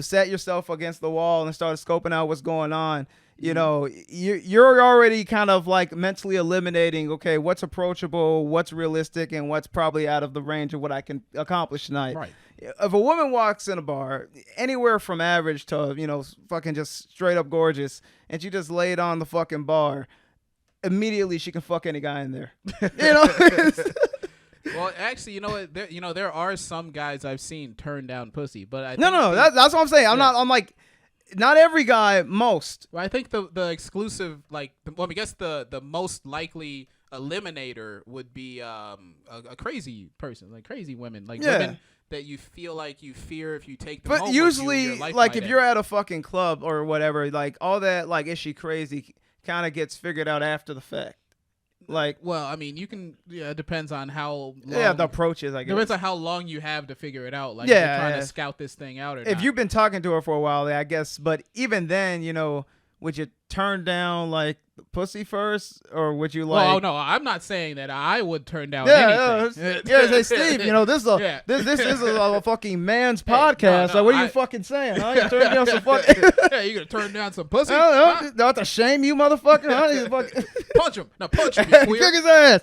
sat yourself against the wall and started scoping out what's going on, you're already kind of like mentally eliminating, okay, what's approachable, what's realistic, and what's probably out of the range of what I can accomplish tonight. Right. If a woman walks in a bar, anywhere from average to, fucking just straight up gorgeous, and she just laid on the fucking bar, immediately she can fuck any guy in there. Well, actually, there are some guys I've seen turn down pussy, but that's what I'm saying. Not every guy, most. Well, I think the exclusive, I guess the most likely eliminator would be a crazy person, like crazy women, women that you feel like you fear if you take them home. But usually, if you're at a fucking club or whatever, all that, is she crazy, kind of gets figured out after the fact. Well, I mean, you can. Yeah, it depends on how long. Yeah, the approach is. I guess depends on how long you have to figure it out. If you're trying to scout this thing out, or if not. You've been talking to her for a while, I guess. But even then, would you turn down pussy first, or would you Well, no, I'm not saying that I would turn down anything. Hey, Steve, this is a fucking man's podcast. What are you fucking saying? Huh? You turn down some fucking. Yeah, you gonna turn down some pussy? Not to shame you, motherfucker. Huh? Punch him. No, punch him. You kick his ass.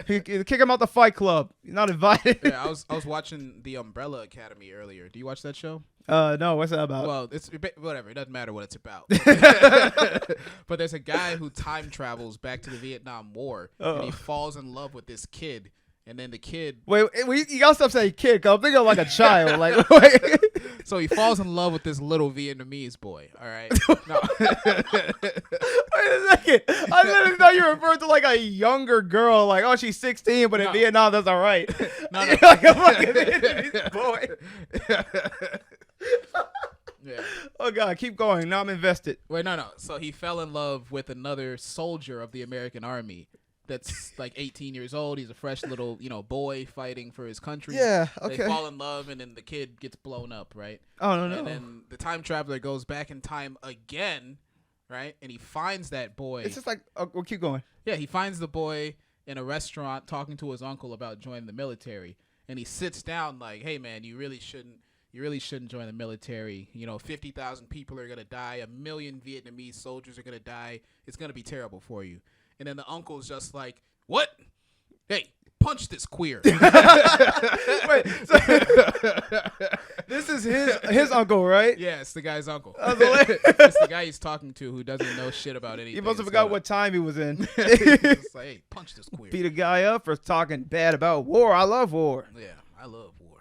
Kick him out the Fight Club. You're not invited. Yeah, I was watching The Umbrella Academy earlier. Do you watch that show? No, what's that about? Well, it's whatever. It doesn't matter what it's about. But there's a guy who time travels back to the Vietnam War, and he falls in love with this kid. And then the kid... Wait, you gotta stop saying kid, because I'm thinking of like a child. Like, wait. So he falls in love with this little Vietnamese boy, all right? No. Wait a second. I literally thought you referred to like a younger girl. Like, oh, she's 16, but in Vietnam, that's all right. No. Like a fucking Vietnamese boy. Yeah. Oh, God, keep going. Now I'm invested. Wait, no. So he fell in love with another soldier of the American Army. That's like 18 years old. He's a fresh little, boy fighting for his country. Yeah, okay. They fall in love, and then the kid gets blown up, right? Oh, no. And then the time traveler goes back in time again, right? And he finds that boy. It's just like, we'll keep going. Yeah, he finds the boy in a restaurant talking to his uncle about joining the military. And he sits down like, hey, man, you really shouldn't join the military. 50,000 people are going to die. 1 million Vietnamese soldiers are going to die. It's going to be terrible for you. And then the uncle's just like, what? Hey, punch this queer. Wait, so this is his uncle, right? Yeah, it's the guy's uncle. It's the guy he's talking to who doesn't know shit about anything. He must have forgot what time he was in. It's like, hey, punch this queer. Beat a guy up for talking bad about war. I love war. Yeah, I love war.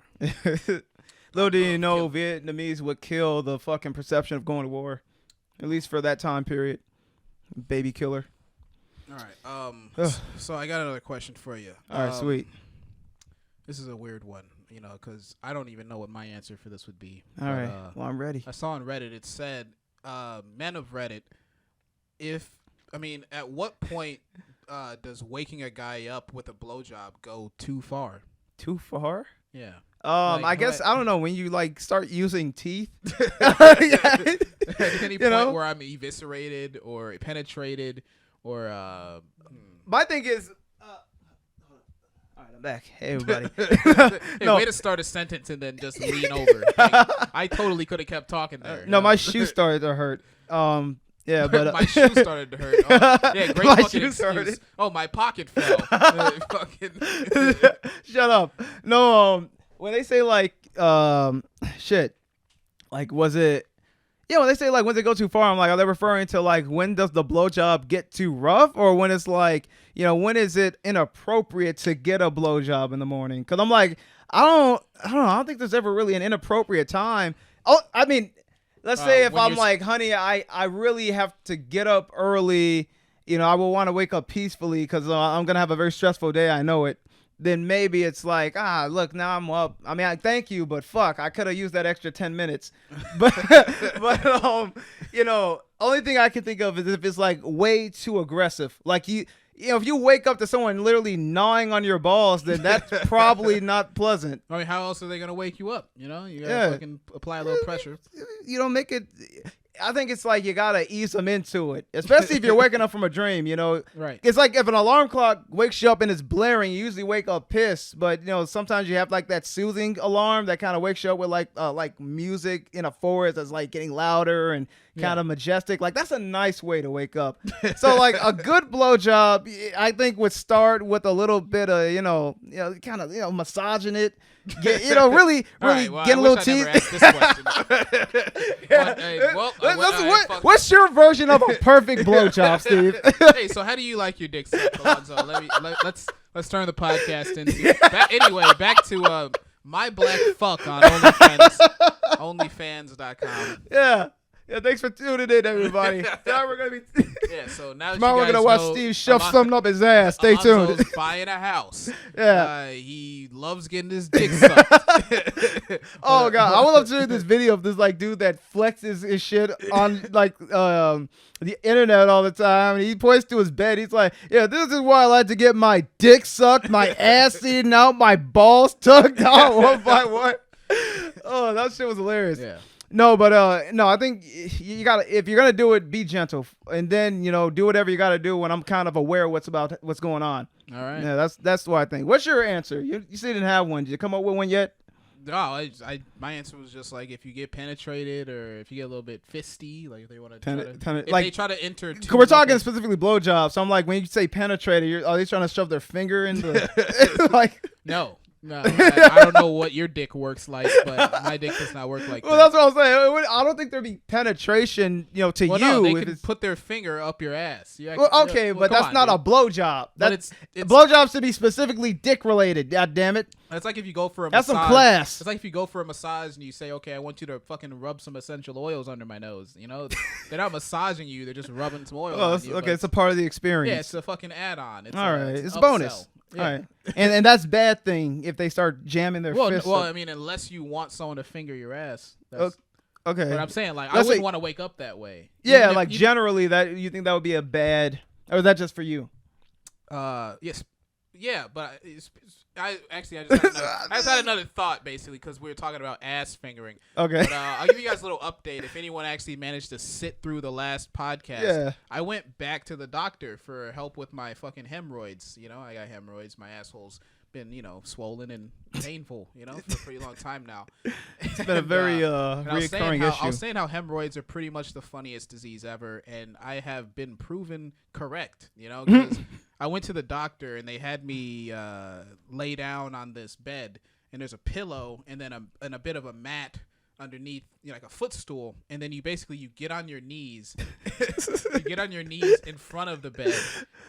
Little do you know, Vietnamese would kill the fucking perception of going to war. At least for that time period. Baby killer. All right. So I got another question for you. All right, sweet. This is a weird one, because I don't even know what my answer for this would be. All right. Well, I'm ready. I saw on Reddit, it said, men of Reddit, at what point does waking a guy up with a blowjob go too far? Too far? Yeah. I guess, I don't know, when you like start using teeth. At any point where I'm eviscerated or penetrated. Or my thing is, all right, I'm back. Hey, everybody. Way to start a sentence and then just lean over. I totally could have kept talking there. No, my shoe started to hurt. Yeah, but my shoe started to hurt. Oh, yeah, great fucking excuse. Oh, my pocket fell. Shut up. No, when they say like shit, like was it? Yeah, when they say like when they go too far, I'm like, are they referring to like when does the blowjob get too rough, or when it's like, when is it inappropriate to get a blowjob in the morning? Because I'm like, I don't know. I don't think there's ever really an inappropriate time. Oh, I mean, let's say if I'm like, honey, I really have to get up early. I will want to wake up peacefully because I'm gonna have a very stressful day. I know it. Then maybe it's like, look, now I'm up. I mean, I thank you, but fuck, I could have used that extra 10 minutes. But only thing I can think of is if it's like way too aggressive. Like if you wake up to someone literally gnawing on your balls, then that's probably not pleasant. I mean, how else are they gonna wake you up? You gotta fucking apply a little pressure. You don't make it. I think it's like you gotta ease them into it, especially if you're waking up from a dream. Right? It's like if an alarm clock wakes you up and it's blaring, you usually wake up pissed. But sometimes you have like that soothing alarm that kind of wakes you up with like music in a forest that's like getting louder and kind of majestic. Like that's a nice way to wake up. So like a good blowjob, I think would start with a little bit of kind of massaging it. Really right, well, get a little teeth. What's your version of a perfect blowjob, Steve? Hey, so how do you like your dick sucked, Alonzo? Let's turn the podcast into. Back to my black fuck on OnlyFans, onlyfans.com. Yeah. Yeah, thanks for tuning in, everybody. Now we're gonna be. So now we're gonna watch Steve shove something up his ass. Stay tuned. Buying a house. Yeah, he loves getting his dick sucked. Oh god, I would love to do this video of this like dude that flexes his shit on like the internet all the time. And he points to his bed. He's like, "Yeah, this is why I like to get my dick sucked, my ass eaten out, my balls tugged out one by one." Oh, that shit was hilarious. Yeah. No, but no, I think you gotta, if you're gonna do it, be gentle, and then do whatever you gotta do when I'm kind of aware of what's going on. All right. Yeah, that's what I think. What's your answer? You said you didn't have one. Did you come up with one yet? No, my answer was just like if you get penetrated or if you get a little bit fisty, like if they want to they try to enter. We're talking specifically blowjobs, so I'm like, when you say penetrated, are they trying to shove their finger in the like? No, No, I don't know what your dick works like, but my dick does not work like that. Well, that's what I'm saying. I don't think there'd be penetration, to you. No, they could put their finger up your ass. But that's not a blowjob. It's blowjobs should be specifically dick related. God damn it. It's like if you go for a massage. That's some class. It's like if you go for a massage and you say, okay, I want you to fucking rub some essential oils under my nose. They're not massaging you. They're just rubbing some oil on you. Okay, it's a part of the experience. Yeah, it's a fucking add-on. All right. It's a bonus. Yeah. All right. And that's bad thing if they start jamming their fists. Well, I mean, unless you want someone to finger your ass. Okay. But I'm saying, I wouldn't want to wake up that way. Yeah, generally, that you think that would be a bad, or is that just for you? Yes. Yeah, but I just had another thought, basically, because we were talking about ass fingering. Okay. But, I'll give you guys a little update. If anyone actually managed to sit through the last podcast, I went back to the doctor for help with my fucking hemorrhoids. I got hemorrhoids. My asshole's been, swollen and painful, for a pretty long time now. It's been a very reoccurring issue. I was saying how hemorrhoids are pretty much the funniest disease ever, and I have been proven correct, because I went to the doctor and they had me lay down on this bed, and there's a pillow and then a bit of a mat underneath, like a footstool, and then you get on your knees. You get on your knees in front of the bed,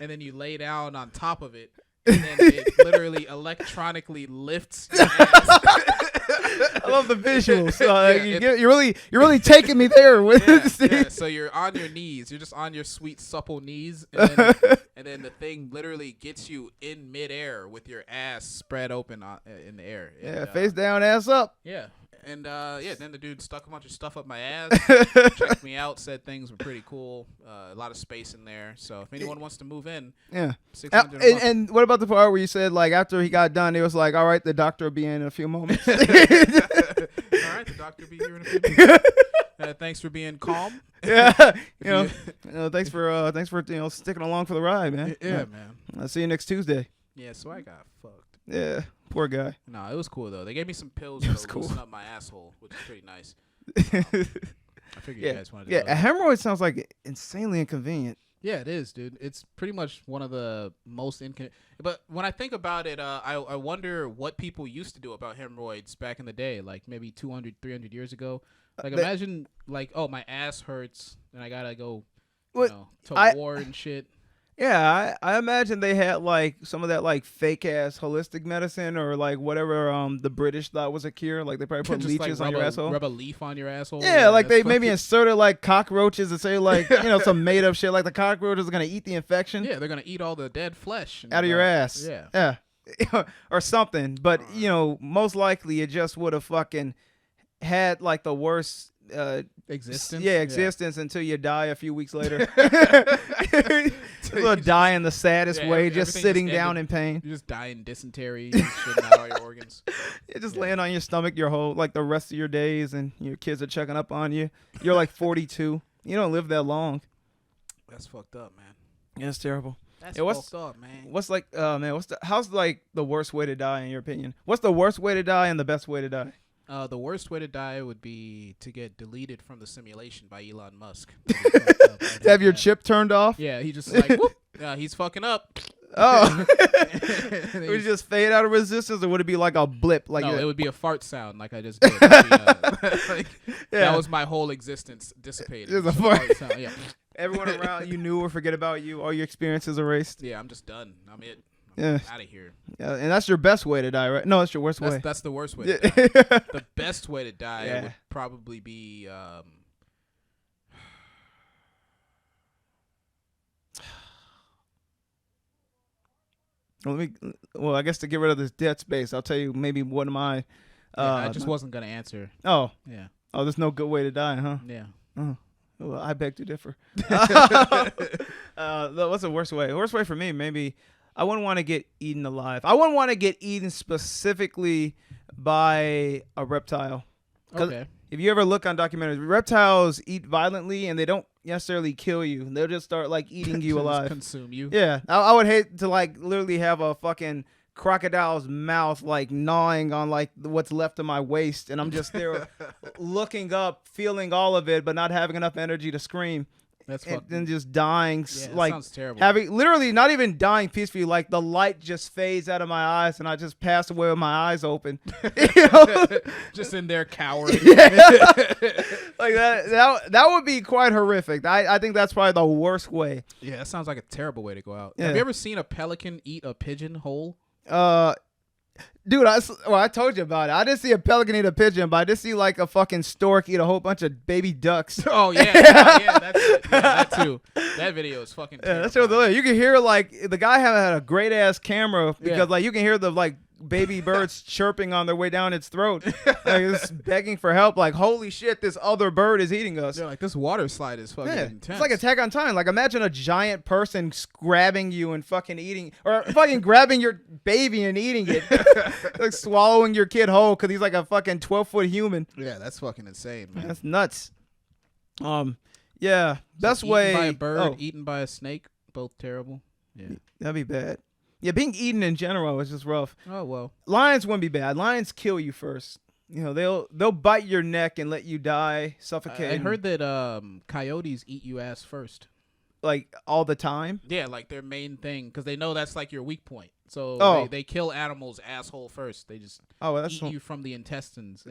and then you lay down on top of it, and then it literally electronically lifts your ass. I love the visuals. You're really taking me there with this. Yeah. So you're on your knees. You're just on your sweet supple knees, and then the thing literally gets you in midair with your ass spread open in the air. And, face down, ass up. Yeah. And then the dude stuck a bunch of stuff up my ass, checked me out, said things were pretty cool, a lot of space in there. So if anyone wants to move in, $600. And what about the part where you said, like, after he got done, it was like, all right, the doctor will be in a few moments. All right, the doctor will be here in a few minutes. Thanks for being calm. Yeah, thanks for sticking along for the ride, man. Yeah, man. I'll see you next Tuesday. Yeah, so I got fucked. Yeah, poor guy. No, it was cool though. They gave me some pills to loosen up my asshole, which is pretty nice. I figured you guys wanted to know a hemorrhoid sounds like insanely inconvenient. Yeah, it is, dude. It's pretty much one of the most inconvenient. But when I think about it, I wonder what people used to do about hemorrhoids back in the day, like maybe 200, 300 years ago. Like imagine, like, oh, my ass hurts and I gotta go, to war and shit. Yeah, I imagine they had like some of that like fake ass holistic medicine or like whatever the British thought was a cure. Like they probably put leeches on your asshole. Rub a leaf on your asshole. Yeah, like they maybe inserted like cockroaches and say like some made up shit like the cockroaches are gonna eat the infection. Yeah, they're gonna eat all the dead flesh out of your ass. Yeah. Or something. But most likely it just would have fucking had like the worst existence until you die a few weeks later. You'll die in the saddest way, just sitting down in pain. You just die in dysentery, shitting out all your organs. You're just laying on your stomach the rest of your days, and your kids are checking up on you. You're like 42. You don't live that long. That's fucked up, man. Yeah, it's terrible. That's fucked up, man. What's like, how's like the worst way to die in your opinion? What's the worst way to die and the best way to die? The worst way to die would be to get deleted from the simulation by Elon Musk. To have your chip turned off? Yeah, he just like, whoop, he's fucking up. Oh. Would it just fade out of resistance, or would it be like a blip? Like it would be a fart sound like I just did. That was my whole existence dissipated. It's a fart sound, yeah. Everyone around you knew or forget about you. All your experiences erased. Yeah, I'm just done. I'm it. Out of here. Yeah, and that's your best way to die, right? No, that's your worst way. That's the worst way to die. The best way to die would probably be I guess to get rid of this dead space, I'll tell you maybe one of my I just wasn't gonna answer. Oh. Yeah. Oh, there's no good way to die, huh? Yeah. Oh. Well, I beg to differ. What's the worst way? The worst way for me, maybe I wouldn't want to get eaten alive. I wouldn't want to get eaten specifically by a reptile. Okay. If you ever look on documentaries, reptiles eat violently and they don't necessarily kill you. They'll just start like eating you alive. Consume you. Yeah. I would hate to like literally have a fucking crocodile's mouth like gnawing on like what's left of my waist, and I'm just there looking up, feeling all of it, but not having enough energy to scream. and just dying. Yeah, like sounds terrible. Having literally not even dying peacefully. Like the light just fades out of my eyes, and I just pass away with my eyes open. Just in there cowering. Like that would be quite horrific. I think that's probably the worst way. Yeah, that sounds like a terrible way to go out. Have you ever seen a pelican eat a pigeon whole? Dude, I told you about it. I didn't see a pelican eat a pigeon, but I did see like a fucking stork eat a whole bunch of baby ducks. Oh yeah, that's it. Yeah, that too. That video is fucking terrifying. That's what you can hear. Like the guy had a great ass camera because like you can hear the like baby birds chirping on their way down its throat, like it's begging for help. Like holy shit, this other bird is eating us. Yeah, like this water slide is fucking intense. It's like Attack on Titan. Like imagine a giant person grabbing you and fucking eating, or fucking grabbing your baby and eating it, like swallowing your kid whole because he's like a fucking 12-foot human. Yeah, that's fucking insane, man. That's nuts. Yeah, best way. Eaten by a bird, eaten by a snake, both terrible. Yeah, that'd be bad. Yeah, being eaten in general is just rough. Oh well. Lions wouldn't be bad. Lions kill you first. You know, they'll bite your neck and let you die, suffocate. I heard that coyotes eat you ass first. Like all the time? Yeah, like their main thing, because they know that's like your weak point. So they kill animals asshole first. They just eat you from the intestines.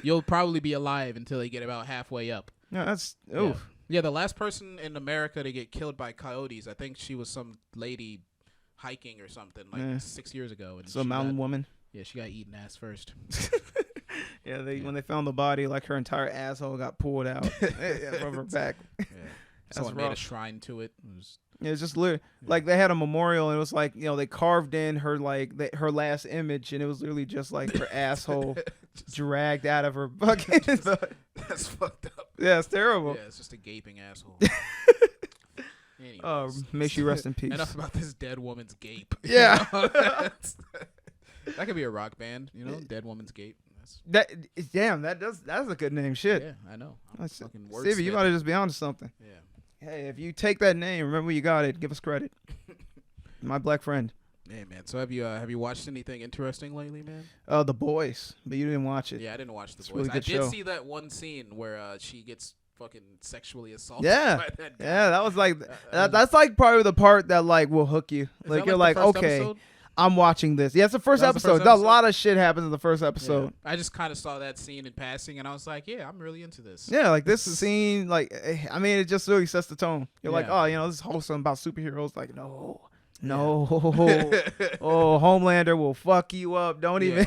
You'll probably be alive until they get about halfway up. Yeah, that's oof. Yeah, the last person in America to get killed by coyotes, I think she was some lady hiking or something 6 years ago. And a mountain woman. Yeah, she got eaten ass first. Yeah, when they found the body, like her entire asshole got pulled out from her back. Yeah, someone made a shrine to it. It's just literally like they had a memorial, and it was like they carved in her her last image, and it was literally just like her asshole dragged out of her bucket. That's fucked up. Yeah, it's terrible. Yeah, it's just a gaping asshole. May she rest in peace. Enough about this dead woman's gape. Yeah. That could be a rock band, Dead Woman's Gape. That's a good name. Shit. Yeah, I know. Fucking Stevie, you might have just be onto something. Yeah. Hey, if you take that name, remember you got it. Give us credit. My black friend. Hey man, so have you watched anything interesting lately, man? The Boys, but you didn't watch it. Yeah, I didn't watch The Boys. Really I did show. see that one scene where she gets fucking sexually assaulted. Yeah, by that guy. yeah, that was like that's like probably the part that like will hook you. Like you're like, okay, episode? I'm watching this. Yeah, it's the first episode. A lot of shit happens in the first episode. Yeah. I just kind of saw that scene in passing, and I was like, yeah, I'm really into this. Yeah, like this scene, like I mean, it just really sets the tone. You're like, oh, this is wholesome about superheroes. Like, no. Oh, Homelander will fuck you up. Don't even.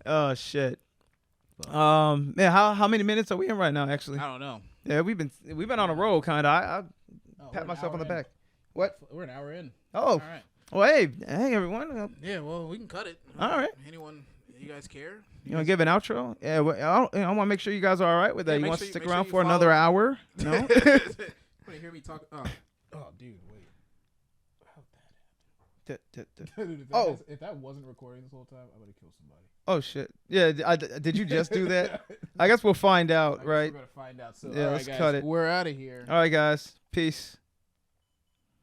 Oh shit. Man, how many minutes are we in right now? Actually, I don't know. Yeah, we've been on a roll, kind of. I pat myself on the back. What? We're an hour in. Oh. All right. Well, hey, everyone. Yeah, well, we can cut it. All right. Anyone? You guys care? You want to give an outro? Yeah, I want to make sure you guys are all right with that. You want to stick around for another hour? No. Want to hear me talk? Oh, dude, wait. Dude, if that wasn't recording this whole time, I would have killed somebody. Oh shit! Yeah, did you just do that? I guess we'll find out, right? We're gonna find out. So, yeah, let's cut it. We're out of here. All right, guys. Peace.